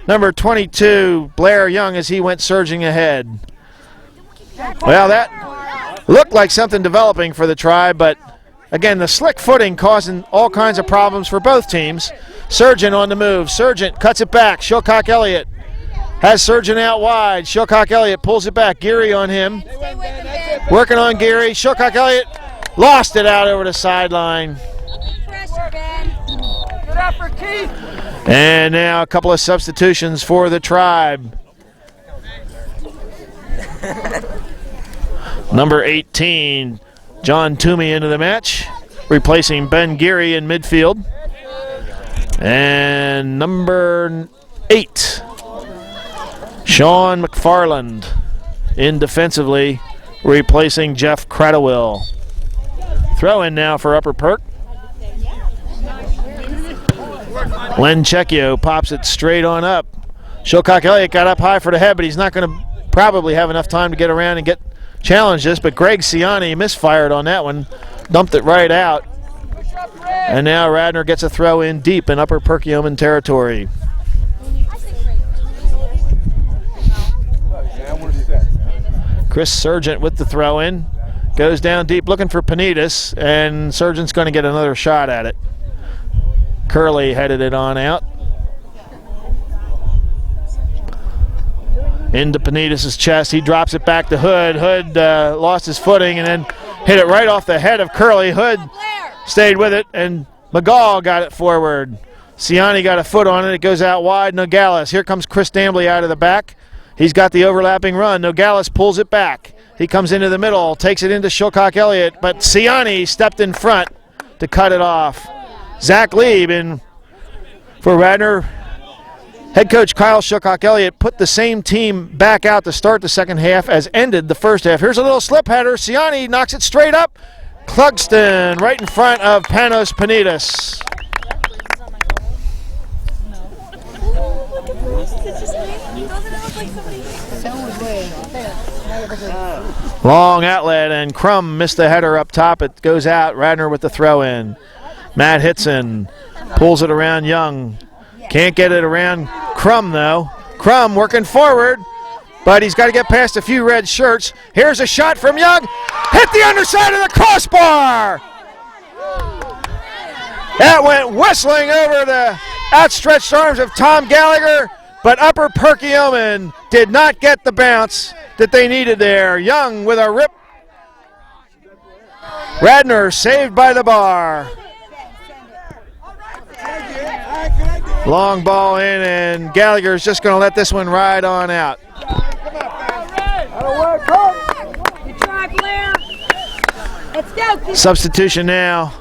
number 22, Blair Young, as he went surging ahead. Well, that looked like something developing for the Tribe, but again, the slick footing causing all kinds of problems for both teams. Sargent on the move. Sargent cuts it back. Shilcock Elliott has Sargent out wide. Shilcock Elliott pulls it back. Geary on him. Working on Geary. Shilcock Elliott lost it out over the sideline. And now a couple of substitutions for the Tribe. Number 18, John Toomey into the match, replacing Ben Geary in midfield. And number 8, Sean McFarland in defensively, replacing Jeff Cradwell. Throw in now for Upper Perk. Len Checchio pops it straight on up. Shilcock Elliott got up high for the head, but he's not going to probably have enough time to get around and challenge this. But Greg Ciani misfired on that one, dumped it right out. And now Radnor gets a throw in deep in Upper Perkioman territory. Chris Sargent with the throw in. Goes down deep looking for Panitas, and Sargent's going to get another shot at it. Curley headed it on out. Into Panitas' chest. He drops it back to Hood. Hood lost his footing and then hit it right off the head of Curley. Hood stayed with it, and McGall got it forward. Ciani got a foot on it. It goes out wide. Nogales. Here comes Chris Dambley out of the back. He's got the overlapping run. Nogales pulls it back. He comes into the middle, takes it into Shilcock Elliott, but Ciani stepped in front to cut it off. Zach Lieb in for Radnor. Head coach Kyle Shilcock Elliott put the same team back out to start the second half as ended the first half. Here's a little slip header. Ciani knocks it straight up. Clugston right in front of Panos Panitas. Long outlet, and Crum missed the header up top. It goes out. Radnor with the throw in. Matt Hitson pulls it around Young. Can't get it around Crum, though. Crum working forward, but he's got to get past a few red shirts. Here's a shot from Young. Hit the underside of the crossbar. That went whistling over the outstretched arms of Tom Gallagher, but Upper Perkioman did not get the bounce that they needed there. Young with a rip. Radnor saved by the bar. Long ball in, and Gallagher's just going to let this one ride on out. Good try, Blair. Let's go. Substitution now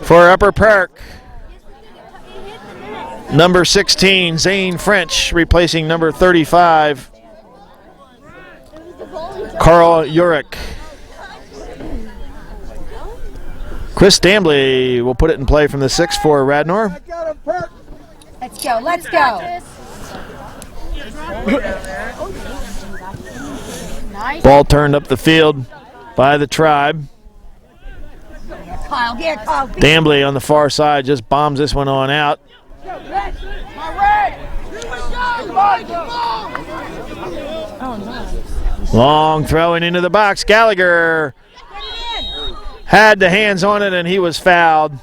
for Upper Perk. Number 16, Zane French, replacing number 35, Carl Urich. Chris Dambley will put it in play from the 6 for Radnor. Let's go. Let's go. Ball turned up the field by the Tribe. Kyle, get Kyle. Dambley on the far side just bombs this one on out. Long throwing into the box. Gallagher had the hands on it, and he was fouled.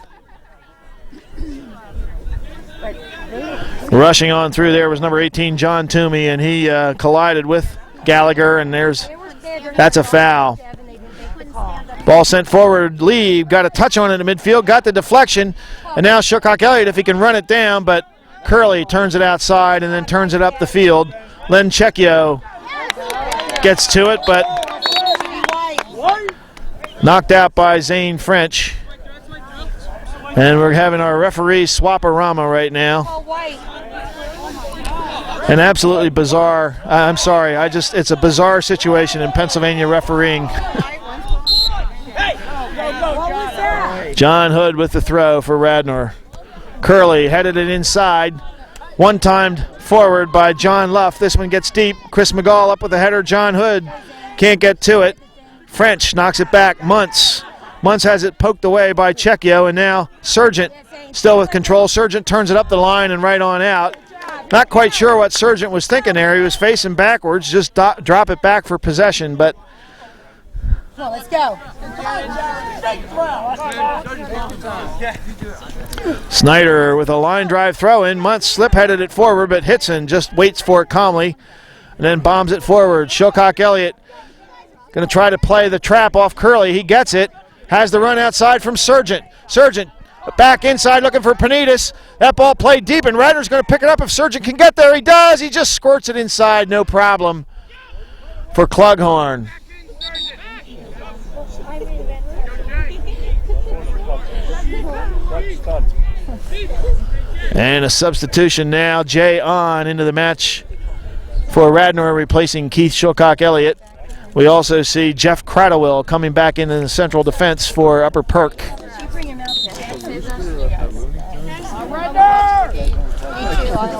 Rushing on through there was number 18, John Toomey, and he collided with Gallagher, and that's a foul. Ball sent forward. Lee got a touch on it in midfield, got the deflection, and now Shilcock Elliott, if he can run it down, but Curley turns it outside and then turns it up the field. Len Checchio gets to it, but knocked out by Zane French. And we're having our referee swap-a-rama right now. An absolutely bizarre, I'm sorry, it's a bizarre situation in Pennsylvania refereeing. John Hood with the throw for Radnor. Curley headed it inside. One-timed forward by John Luff. This one gets deep. Chris McGall up with the header. John Hood can't get to it. French knocks it back. Muntz has it poked away by Checchio, and now Sargent still with control. Sargent turns it up the line and right on out. Not quite sure what Sargent was thinking there. He was facing backwards, just drop it back for possession, but Come on, let's go. Snyder with a line drive throw in. Muntz slip-headed it forward, but Hitson just waits for it calmly and then bombs it forward. Shilcock Elliott going to try to play the trap off Curley. He gets it. Has the run outside from Sargent. Sargent back inside looking for Panitas. That ball played deep, and Radnor's going to pick it up if Sargent can get there. He does. He just squirts it inside. No problem for Clughorn. And a substitution now. Jay on into the match for Radnor, replacing Keith Shilcock Elliott. We also see Jeff Cradwell coming back into the central defense for Upper Perk.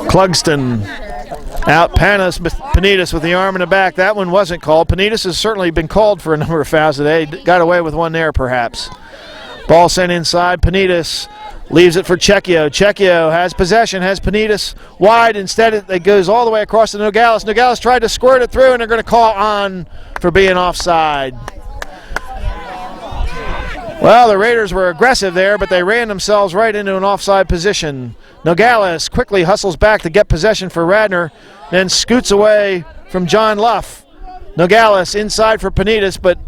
Clugston out. Panitas with the arm in the back. That one wasn't called. Panitas has certainly been called for a number of fouls today. Got away with one there, perhaps. Ball sent inside. Panitas leaves it for Checchio. Checchio has possession, has Panitas wide. Instead, it goes all the way across to Nogales. Nogales tried to squirt it through, and they're going to call on for being offside. Well, the Raiders were aggressive there, but they ran themselves right into an offside position. Nogales quickly hustles back to get possession for Radnor, then scoots away from John Luff. Nogales inside for Panitas, but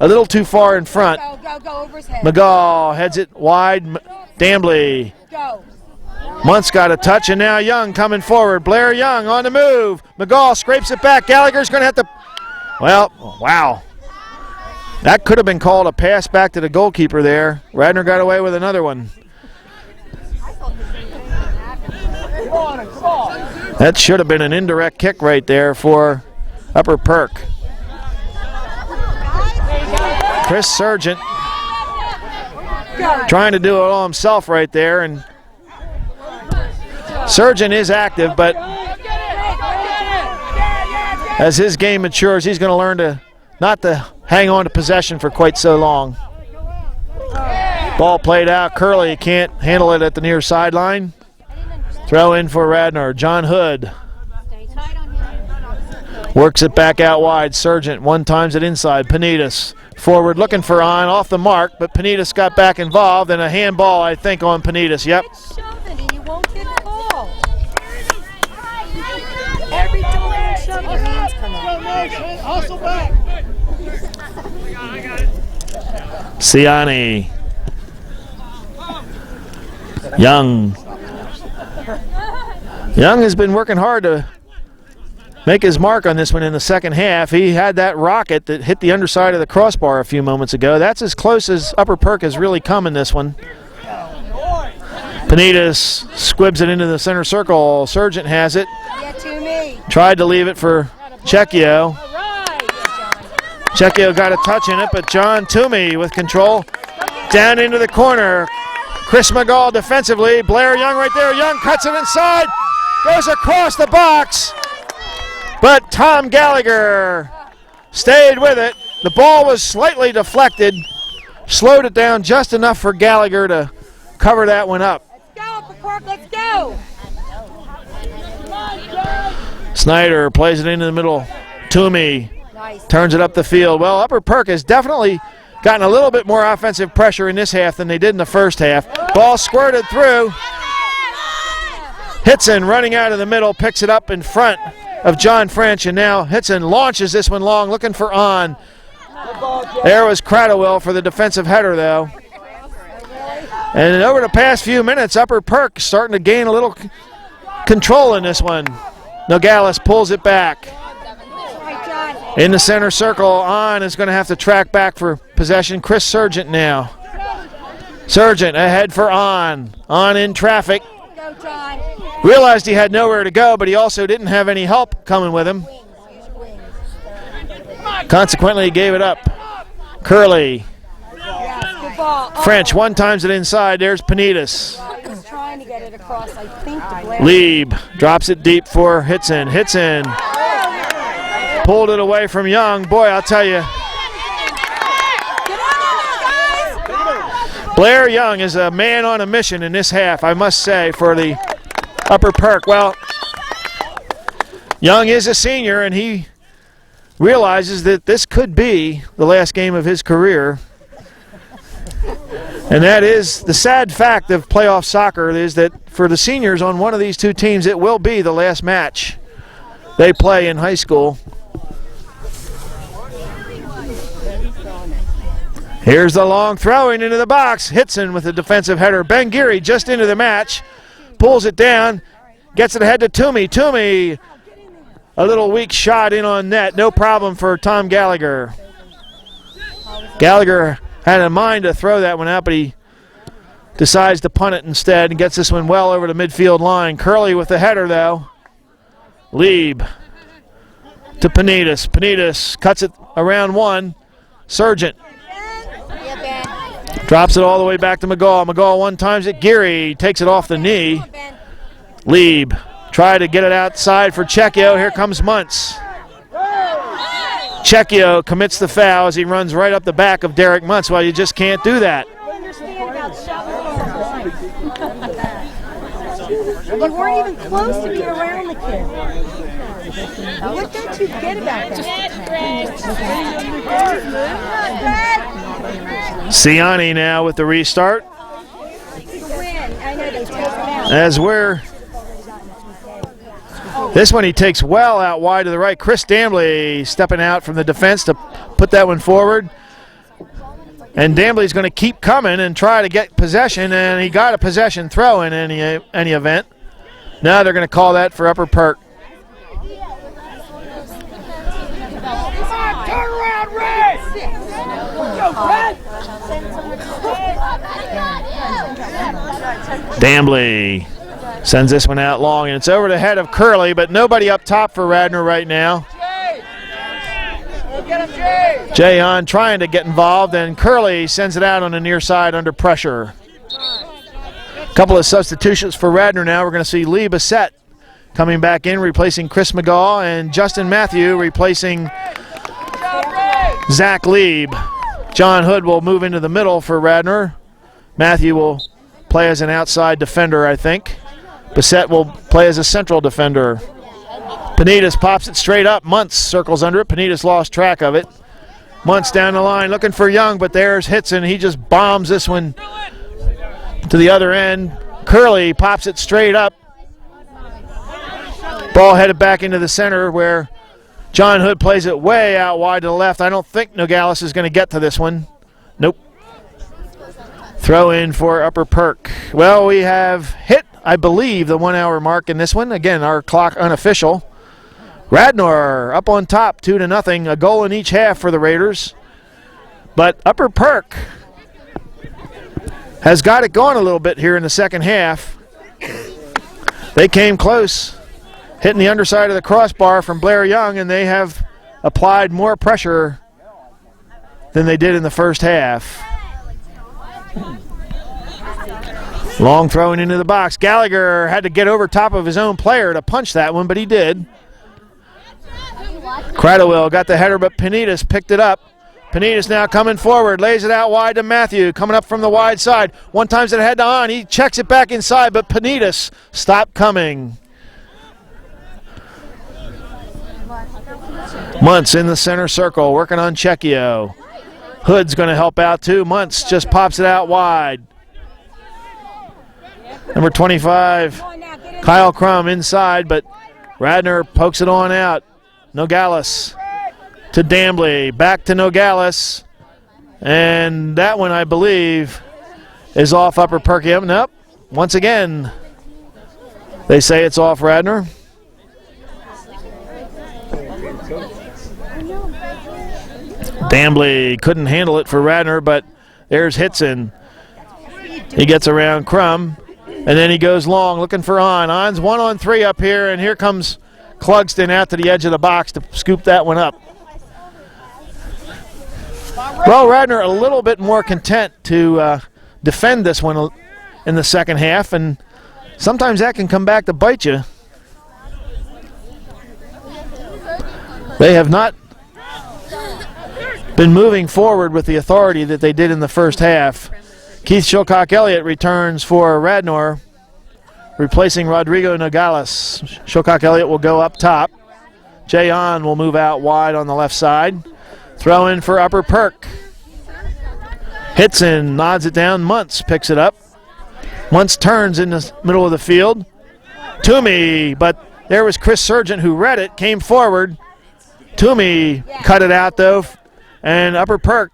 a little too far in front. Go over his head. McGall heads it wide. Dambley. Go. Muntz got a touch, and now Young coming forward. Blair Young on the move. McGall scrapes it back. Gallagher's going to have to... Well, wow. That could have been called a pass back to the goalkeeper there. Radnor got away with another one. That should have been an indirect kick right there for Upper Perk. Chris Sargent trying to do it all himself right there, and Sargent is active, but As his game matures, he's going to learn to not to hang on to possession for quite so long. Ball played out. Curley can't handle it at the near sideline. Throw in for Radnor. John Hood works it back out wide. Sargent one times it inside. Panitas forward looking for on, off the mark, but Panitas got back involved, and a handball, I think, on Panitas. Yep. You won't get called. Every time you shove your hands come out. Hustle back. Siani. Young. Young has been working hard to make his mark on this one in the second half. He had that rocket that hit the underside of the crossbar a few moments ago. That's as close as Upper Perk has really come in this one. Panitas squibs it into the center circle. Sargent has it. Tried to leave it for Checchio. Checchio got a touch in it, but John Toomey with control. Down into the corner. Chris McGall defensively. Blair Young right there. Young cuts it inside. Goes across the box. But Tom Gallagher stayed with it. The ball was slightly deflected. Slowed it down just enough for Gallagher to cover that one up. Let's go, Upper Perk, let's go. Snyder plays it into the middle. Toomey turns it up the field. Well, Upper Perk has definitely gotten a little bit more offensive pressure in this half than they did in the first half. Ball squirted through. Hitson running out of the middle, picks it up in front of John French, and now Hitson launches this one long, looking for on. There was Cradwell for the defensive header, though. And over the past few minutes, Upper Perk starting to gain a little control in this one. Nogales pulls it back. In the center circle, on is going to have to track back for possession. Chris Sargent now. Sargent ahead for on. On in traffic. Realized he had nowhere to go, but he also didn't have any help coming with him. Consequently, he gave it up. Curley. French one times it inside. There's Panitas. Trying to get it across, I think, to Blair. Lieb drops it deep for Hitson. Hitson pulled it away from Young. Boy, I'll tell you. Blair Young is a man on a mission in this half, I must say, for the Upper Perk. Well, Young is a senior, and he realizes that this could be the last game of his career. And that is the sad fact of playoff soccer, is that for the seniors on one of these two teams, it will be the last match they play in high school. Here's the long throwing into the box. Hitson with a defensive header. Ben Geary just into the match. Pulls it down. Gets it ahead to Toomey. Toomey, a little weak shot in on net. No problem for Tom Gallagher. Gallagher had in mind to throw that one out, but he decides to punt it instead and gets this one well over the midfield line. Curley with the header, though. Lieb to Panitas. Panitas cuts it around one. Sargent drops it all the way back to McGall. McGall one times it. Geary takes it off the knee. Lieb try to get it outside for Checchio. Here comes Muntz. Checchio commits the foul as he runs right up the back of Derek Muntz. Well, you just can't do that. You weren't even close to being around the kid. What don't you get about that? Siani now with the restart. As we're... This one he takes well out wide to the right. Chris Dambley stepping out from the defense to put that one forward. And Dambley's going to keep coming and try to get possession, and he got a possession throw in any event. Now they're going to call that for Upper Perk. Turn around, Ray! Go, Brad! Dambley sends this one out long, and it's over the head of Curley, but nobody up top for Radnor right now. Jay on trying to get involved, and Curley sends it out on the near side under pressure. A couple of substitutions for Radnor now. We're going to see Lee Bassett coming back in, replacing Chris McGaw, and Justin Matthew replacing Zach Lieb. John Hood will move into the middle for Radnor. Matthew will play as an outside defender, I think. Bissett will play as a central defender. Panitas pops it straight up. Muntz circles under it. Panitas lost track of it. Muntz down the line looking for Young, but there's Hitson. He just bombs this one to the other end. Curley pops it straight up. Ball headed back into the center where John Hood plays it way out wide to the left. I don't think Nogales is going to get to this one. Nope. Throw in for Upper Perk. Well, we have hit, I believe, the 1 hour mark in this one. Again, our clock unofficial. Radnor up on top, 2-0. A goal in each half for the Raiders. But Upper Perk has got it going a little bit here in the second half. They came close, hitting the underside of the crossbar from Blair Young, and they have applied more pressure than they did in the first half. Long throwing into the box. Gallagher had to get over top of his own player to punch that one, but he did. Cradwell got the header, but Panitas picked it up. Panitas now coming forward, lays it out wide to Matthew, coming up from the wide side. One time's it head to on. He checks it back inside, but Panitas stopped coming. Muntz in the center circle, working on Checchio. Hood's going to help out too. Muntz just pops it out wide. Number 25, Kyle Crum inside, but Radnor pokes it on out. Nogales to Dambly, back to Nogales. And that one, I believe, is off Upper Perkioman. Nope. Once again, they say it's off Radnor. Dambly couldn't handle it for Radnor, but there's Hitson. He gets around Crum, and then he goes long, looking for On. On's 1-on-3 up here, and here comes Clugston out to the edge of the box to scoop that one up. Well, Radnor a little bit more content to defend this one in the second half, and sometimes that can come back to bite you. They have not been moving forward with the authority that they did in the first half. Keith Shilcock-Elliott returns for Radnor, replacing Rodrigo Nogales. Shilcock-Elliott will go up top. Jay On will move out wide on the left side. Throw in for Upper Perk. Hitson nods it down. Muntz picks it up. Muntz turns in the middle of the field. Toomey, but there was Chris Sargent who read it, came forward. Toomey cut it out though, and Upper Perk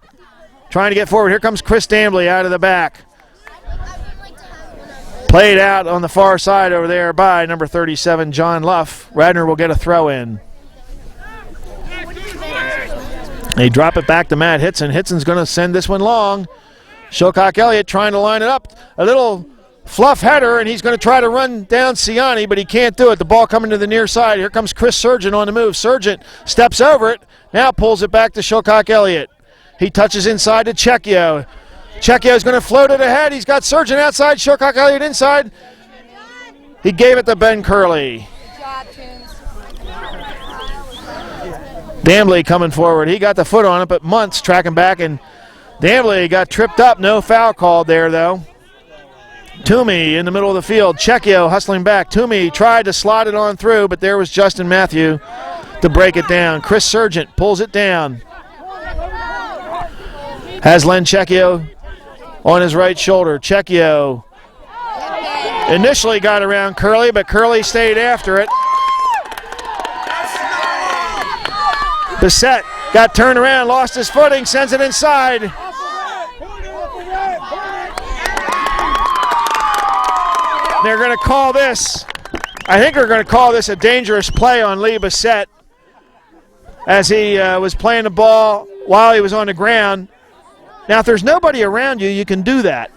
trying to get forward. Here comes Chris Dambly out of the back. Played out on the far side over there by number 37, John Luff. Radnor will get a throw in. They drop it back to Matt Hitson. Hitson's going to send this one long. Shilcock-Elliott trying to line it up. A little fluff header, and he's going to try to run down Ciani, but he can't do it. The ball coming to the near side. Here comes Chris Sargent on the move. Sargent steps over it. Now pulls it back to Shilcock-Elliott. He touches inside to Checchio. Checchio's going to float it ahead. He's got Sargent outside, Shilcock-Elliott inside. He gave it to Ben Curley. Dambly coming forward. He got the foot on it, but Muntz tracking back, and Dambly got tripped up. No foul called there, though. Toomey in the middle of the field. Checchio hustling back. Toomey tried to slide it on through, but there was Justin Matthew to break it down. Chris Sargent pulls it down. Has Len Checchio on his right shoulder. Checchio initially got around Curley, but Curley stayed after it. Bissett got turned around, lost his footing, sends it inside. They're going to call this, I think they're going to call this a dangerous play on Lee Bissett as he was playing the ball while he was on the ground. Now, if there's nobody around you, you can do that.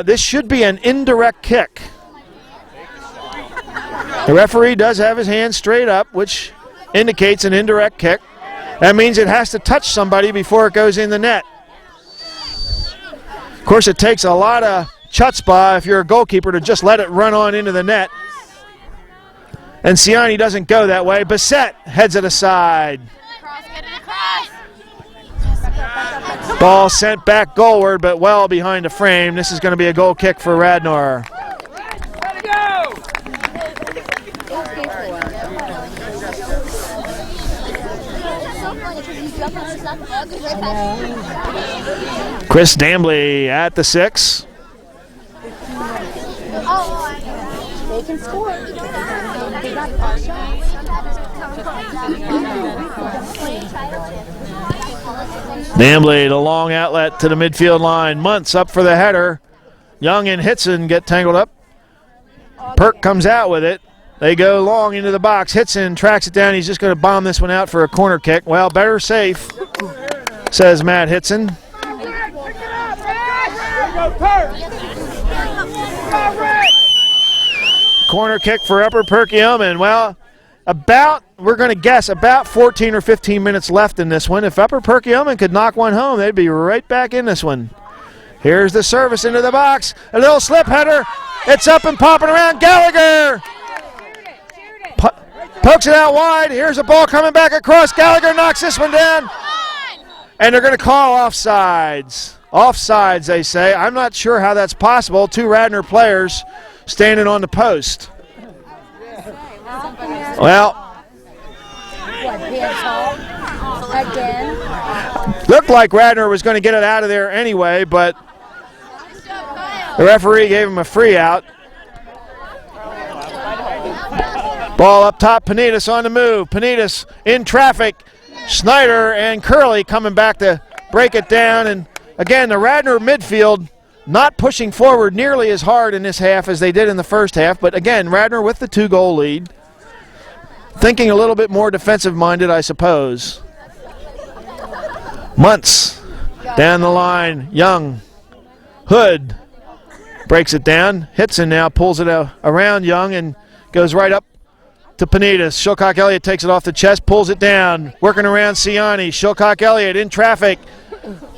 This should be an indirect kick. The referee does have his hand straight up, which indicates an indirect kick. That means it has to touch somebody before it goes in the net. Of course, it takes a lot of chutzpah if you're a goalkeeper to just let it run on into the net. And Ciani doesn't go that way. Bissett heads it aside. Cross, get it across. Ball sent back goalward, but well behind the frame. This is going to be a goal kick for Radnor. Chris Dambley at the 6. They can score. They got Dambley, the long outlet to the midfield line. Muntz up for the header. Young and Hitson get tangled up. Perk comes out with it. They go long into the box. Hitson tracks it down. He's just going to bomb this one out for a corner kick. Well, better safe, says Matt Hitson. Corner kick for Upper Perkioman. Well, we're going to guess, about 14 or 15 minutes left in this one. If Upper Perkioman could knock one home, they'd be right back in this one. Here's the service into the box. A little slip header. It's up and popping around. Gallagher pokes it out wide. Here's a ball coming back across. Gallagher knocks this one down. And they're going to call offsides. Offsides, they say. I'm not sure how that's possible. 2 Radnor players standing on the post. Well, looked like Radnor was going to get it out of there anyway, but the referee gave him a free out. Ball up top, Panitas on the move. Panitas in traffic. Snyder and Curley coming back to break it down. And again, the Radnor midfield not pushing forward nearly as hard in this half as they did in the first half. But again, Radnor with the 2-goal lead. Thinking a little bit more defensive-minded, I suppose. Muntz down the line. Young. Hood breaks it down. Hitson now pulls it around Young and goes right up to Panitas. Shilcock Elliott takes it off the chest, pulls it down. Working around Ciani. Shilcock Elliott in traffic.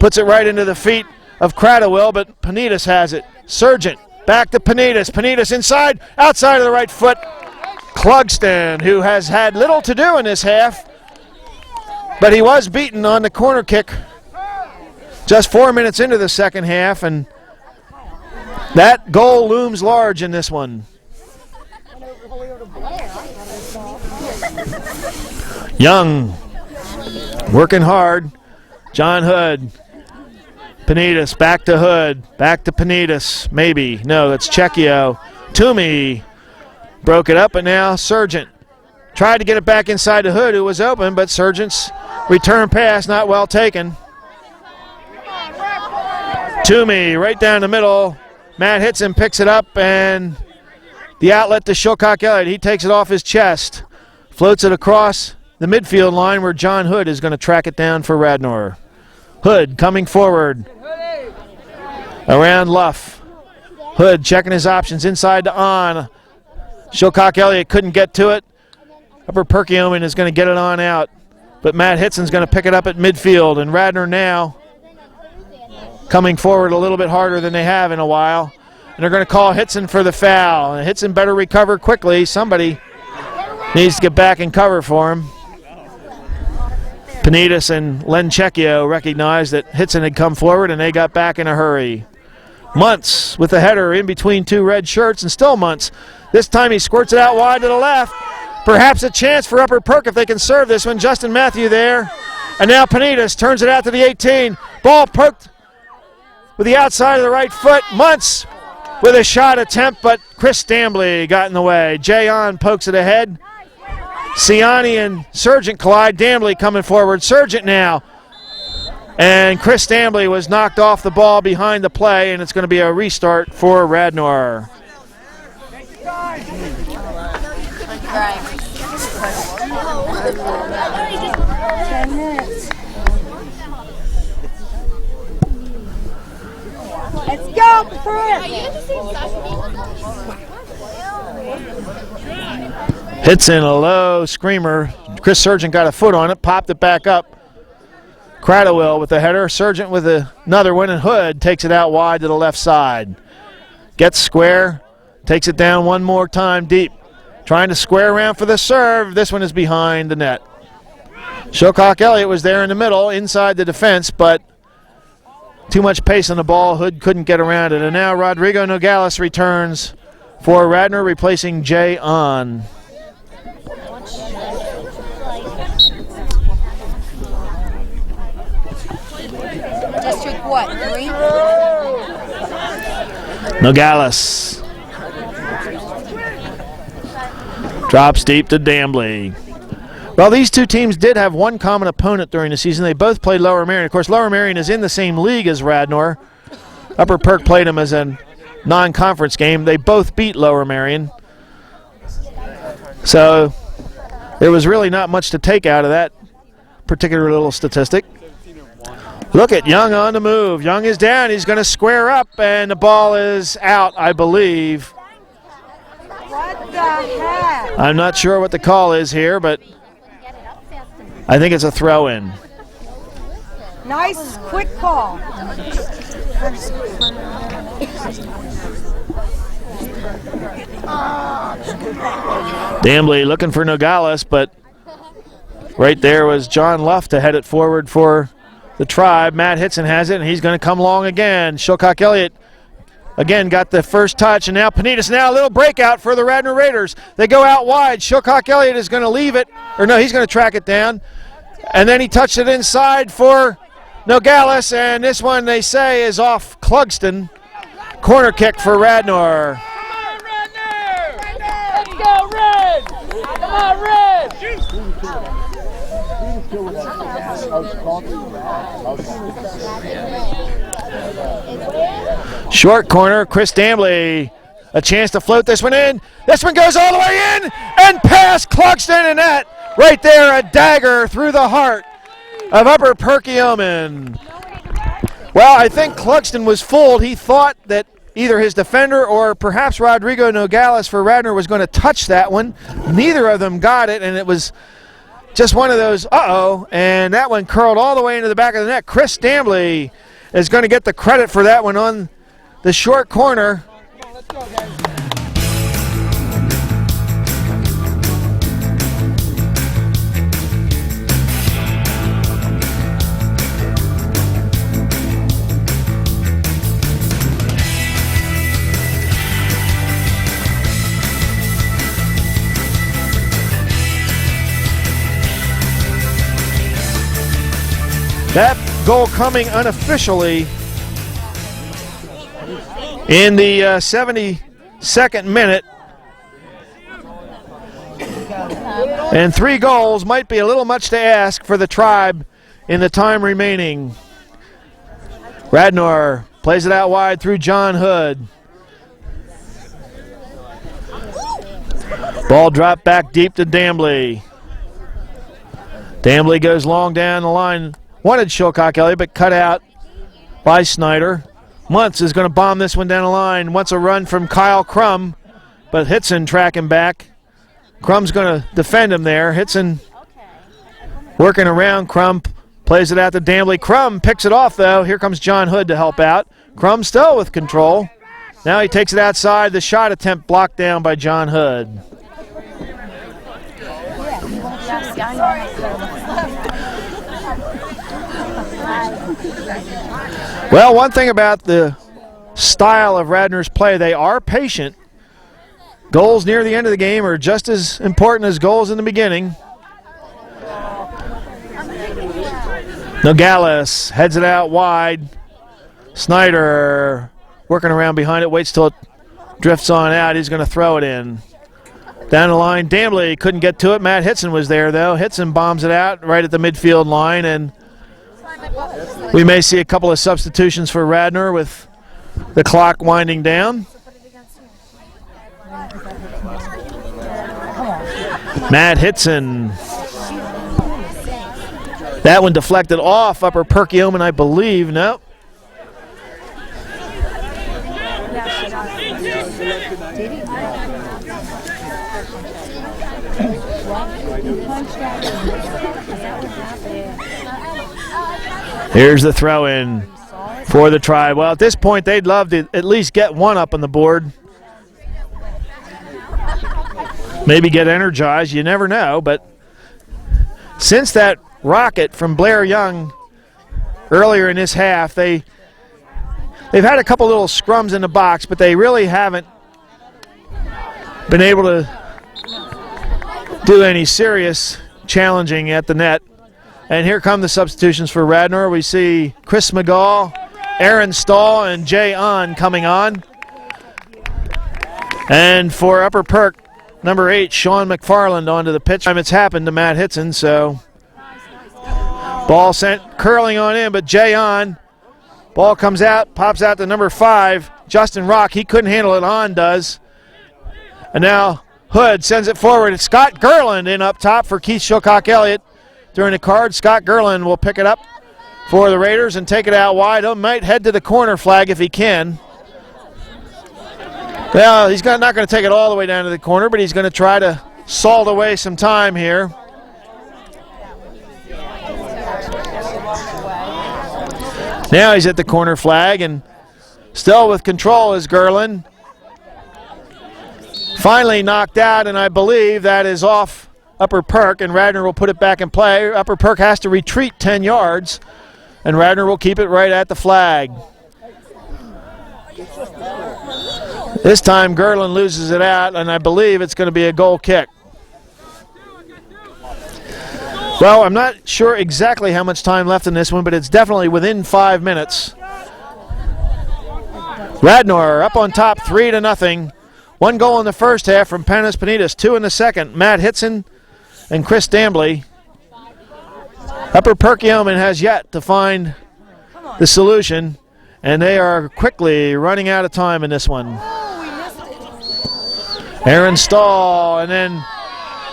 Puts it right into the feet of Cradwell, but Panitas has it. Sargent back to Panitas. Panitas inside, outside of the right foot. Clugston, who has had little to do in this half, but he was beaten on the corner kick just 4 minutes into the second half, and that goal looms large in this one. Young working hard. John Hood. Panitas back to Hood. Back to Panitas. Maybe. No, that's Checchio. Toomey broke it up, and now Sargent tried to get it back inside the Hood, who was open, but Sargent's return pass not well taken. Toomey right down the middle. Matt Hitson picks it up, and the outlet to Shilcock Elliott. He takes it off his chest, floats it across the midfield line where John Hood is going to track it down for Radnor. Hood coming forward around Luff. Hood checking his options inside to on. Shilcock Elliott couldn't get to it. Upper Perkioman is going to get it on out, but Matt Hitson's going to pick it up at midfield, and Radnor now coming forward a little bit harder than they have in a while. And they're going to call Hitson for the foul. And Hitson better recover quickly. Somebody needs to get back and cover for him. Panitas and Len Checchio recognized that Hitson had come forward, and they got back in a hurry. Muntz with the header in between 2 red shirts, and still Muntz. This time he squirts it out wide to the left. Perhaps a chance for Upper Perk if they can serve this one. Justin Matthew there. And now Panitas turns it out to the 18. Ball poked with the outside of the right foot. Muntz with a shot attempt, but Chris Dambley got in the way. Jayon pokes it ahead. Ciani and Sargent collide. Dambley coming forward. Sargent now. And Chris Dambley was knocked off the ball behind the play, and it's going to be a restart for Radnor. 10 minutes. Let's go, Hits in a low screamer. Chris Sargent got a foot on it, popped it back up. Cradwell with the header. Sargent with another one, and Hood takes it out wide to the left side. Gets square, takes it down one more time deep. trying to square around for the serve. This one is behind the net. Shilcock Elliott was there in the middle, inside the defense, but too much pace on the ball. Hood couldn't get around it. And now Rodrigo Nogales returns for Radnor, replacing Jay On. District what, 3? Nogales drops deep to Dambly. Well, these two teams did have one common opponent during the season. They both played Lower Merion. Of course, Lower Merion is in the same league as Radnor. Upper Perk played them as a non-conference game. They both beat Lower Merion. So there was really not much to take out of that particular little statistic. Look at Young on the move. Young is down. He's going to square up, and the ball is out, I believe. What the heck? I'm not sure what the call is here, but I think it's a throw-in. Nice, quick call. Dambly looking for Nogales, but right there was John Luff to head it forward for the Tribe. Matt Hitson has it, and he's going to come long again. Shilcock Elliott again got the first touch, and now Panitas. Now a little breakout for the Radnor Raiders. They go out wide. Shilcock Elliott is going to leave it, or no, he's going to track it down. And then he touched it inside for Nogales, and this one they say is off Clugston. Corner kick for Radnor. Let's go, Red! Come on, Red! Short corner, Chris Dambly. A chance to float this one in. This one goes all the way in and past Clugston, and that right there, a dagger through the heart of Upper Perkioman. Well, I think Clugston was fooled. He thought that either his defender or perhaps Rodrigo Nogales for Radnor was going to touch that one. Neither of them got it, and it was just one of those, and that one curled all the way into the back of the net. Chris Dambly is going to get the credit for that one on the short corner. Let's go, guys. That goal coming unofficially in the 72nd minute. And 3 goals might be a little much to ask for the Tribe in the time remaining. Radnor plays it out wide through John Hood. Ball dropped back deep to Dambly. Dambly goes long down the line. Wanted Shilcock Elliott, but cut out by Snyder. Muntz is going to bomb this one down the line. Wants a run from Kyle Crum, but Hitson tracking back. Crum's going to defend him there. Hitson working around Crum, plays it out to Dambly. Crum picks it off, though. Here comes John Hood to help out. Crum still with control. Now he takes it outside. The shot attempt blocked down by John Hood. Well, one thing about the style of Radnor's play, they are patient. Goals near the end of the game are just as important as goals in the beginning. Nogales heads it out wide. Snyder working around behind it, waits till it drifts on out. He's going to throw it in. Down the line, Dambly couldn't get to it. Matt Hitson was there, though. Hitson bombs it out right at the midfield line, and we may see a couple of substitutions for Radnor with the clock winding down. Matt Hitson. That one deflected off Upper Perkioman, I believe. Nope. Here's the throw-in for the Tribe. Well, at this point, they'd love to at least get one up on the board. maybe get energized. You never know. But since that rocket from Blair Young earlier in this half, they've had a couple little scrums in the box, but they really haven't been able to do any serious challenging at the net. And here come the substitutions for Radnor. We see Chris McGall, Aaron Stahl, and Jay On coming on. And for Upper Perk, number 8, Sean McFarland onto the pitch. It's happened to Matt Hitson, so ball sent curling on in, but Jay On. Ball comes out, pops out to number 5, Justin Rock. He couldn't handle it, On does. And now Hood sends it forward. It's Scott Gerland in up top for Keith Shilcock-Elliott. During the card, Scott Gerland will pick it up for the Raiders and take it out wide. He might head to the corner flag if he can. Well, he's not going to take it all the way down to the corner, but he's going to try to salt away some time here. Now he's at the corner flag, and still with control is Gerland. Finally knocked out, and I believe that is off Upper Perk, and Radnor will put it back in play. Upper Perk has to retreat 10 yards, and Radnor will keep it right at the flag. This time Gerland loses it out, and I believe it's going to be a goal kick. Well, I'm not sure exactly how much time left in this one, but it's definitely within 5 minutes. Radnor up on top 3-0. 1 goal in the first half from Panos Panidis, 2 in the second. Matt Hitson and Chris Dambley. Upper Perkioman has yet to find the solution, and they are quickly running out of time in this one. Aaron Stahl, and then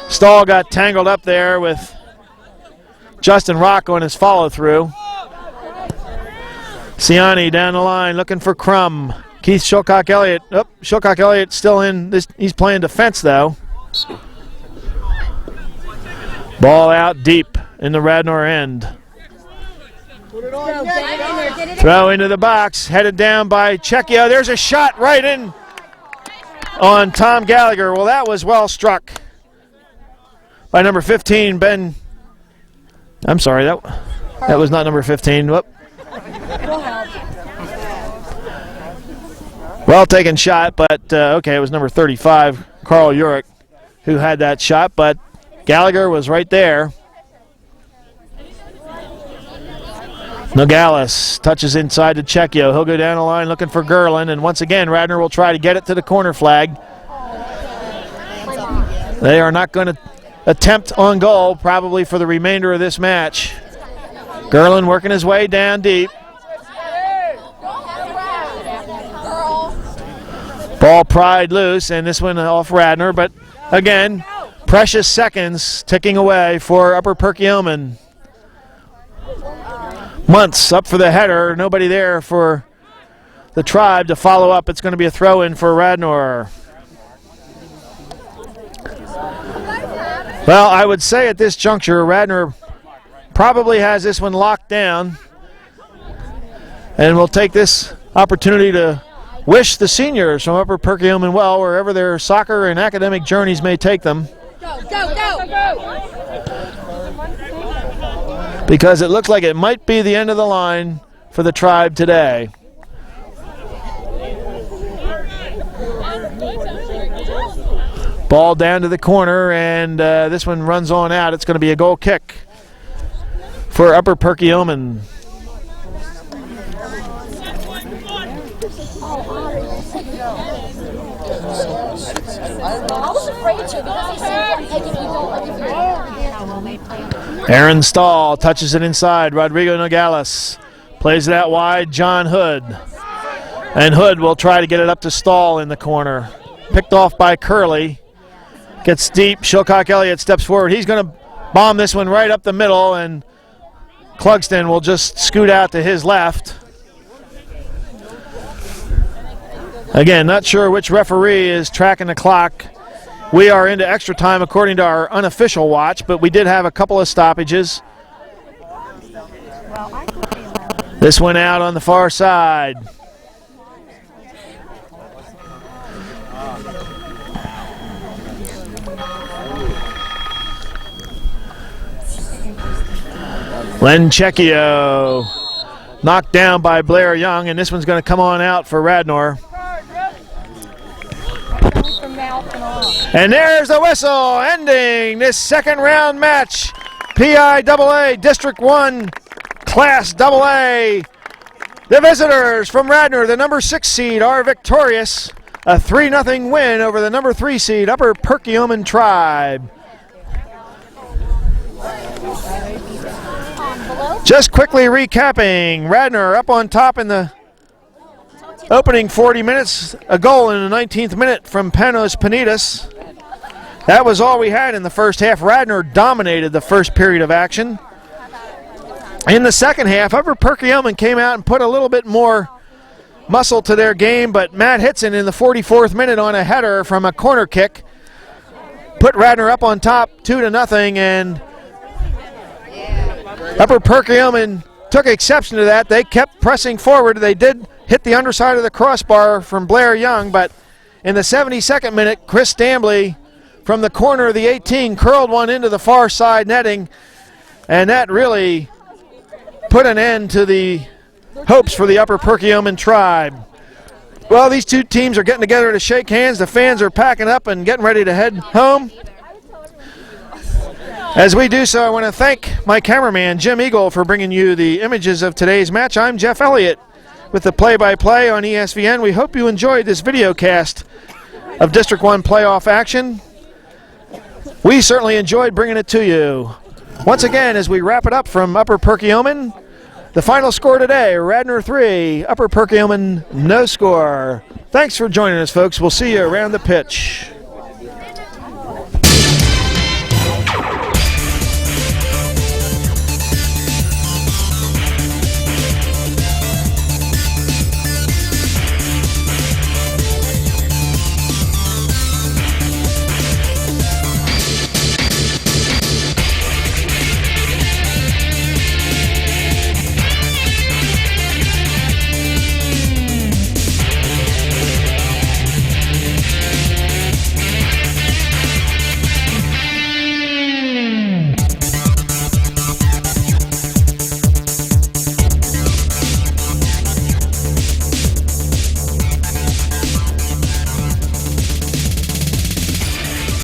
Stahl got tangled up there with Justin Rock on his follow-through. Ciani down the line looking for Crum. Keith Shilcock-Elliott. Oh, Shilcock-Elliott still in this. He's playing defense, though. Ball out deep in the Radnor end. Throw into the box, headed down by Checchio. There's a shot right in on Tom Gallagher. Well, that was well struck by number 15, Ben. I'm sorry, that was not number 15. Whoop. Well taken shot, but okay, it was number 35, Carl Urick, who had that shot, but Gallagher was right there. Nogales touches inside to Checchio. He'll go down the line looking for Gerland, and once again, Radnor will try to get it to the corner flag. They are not going to attempt on goal, probably for the remainder of this match. Gerland working his way down deep. Ball pried loose, and this one off Radnor, but again, precious seconds ticking away for Upper Perkioman. Muntz up for the header, nobody there for the Tribe to follow up. It's going to be a throw-in for Radnor. Well, I would say at this juncture, Radnor probably has this one locked down, and we'll take this opportunity to wish the seniors from Upper Perkioman well, wherever their soccer and academic journeys may take them. Go, go, go, go! Because it looks like it might be the end of the line for the Tribe today. Ball down to the corner, and this one runs on out. It's going to be a goal kick for Upper Perkioman. Aaron Stahl touches it inside. Rodrigo Nogales plays it out wide. John Hood. And Hood will try to get it up to Stahl in the corner. Picked off by Curley. Gets deep. Shilcock-Elliott steps forward. He's going to bomb this one right up the middle, and Clugston will just scoot out to his left. Again, not sure which referee is tracking the clock. We are into extra time according to our unofficial watch, but we did have a couple of stoppages. This went out on the far side. Lenchecchio knocked down by Blair Young, and this one's going to come on out for Radnor. And there's the whistle ending this second round match. PIAA District 1 Class AA. The visitors from Radnor, the number 6 seed, are victorious. A 3-0 win over the number 3 seed, Upper Perkioman Tribe. Just quickly recapping, Radnor up on top in the opening 40 minutes, a goal in the 19th minute from Panos Panitas. That was all we had in the first half. Radnor dominated the first period of action. In the second half, Upper Perkioman came out and put a little bit more muscle to their game, but Matt Hitson in the 44th minute on a header from a corner kick put Radnor up on top 2-0, and Upper Perkioman took exception to that. They kept pressing forward. They did hit the underside of the crossbar from Blair Young, but in the 72nd minute, Chris Stambly from the corner of the 18 curled one into the far side netting, and that really put an end to the hopes for the Upper Perkioman Tribe. Well, these two teams are getting together to shake hands. The fans are packing up and getting ready to head home. As we do so, I want to thank my cameraman, Jim Eagle, for bringing you the images of today's match. I'm Jeff Elliott with the play-by-play on ESVN. We hope you enjoyed this video cast of District 1 playoff action. We certainly enjoyed bringing it to you. Once again, as we wrap it up from Upper Perkioman, the final score today, Radnor 3, Upper Perkioman no score. Thanks for joining us, folks. We'll see you around the pitch.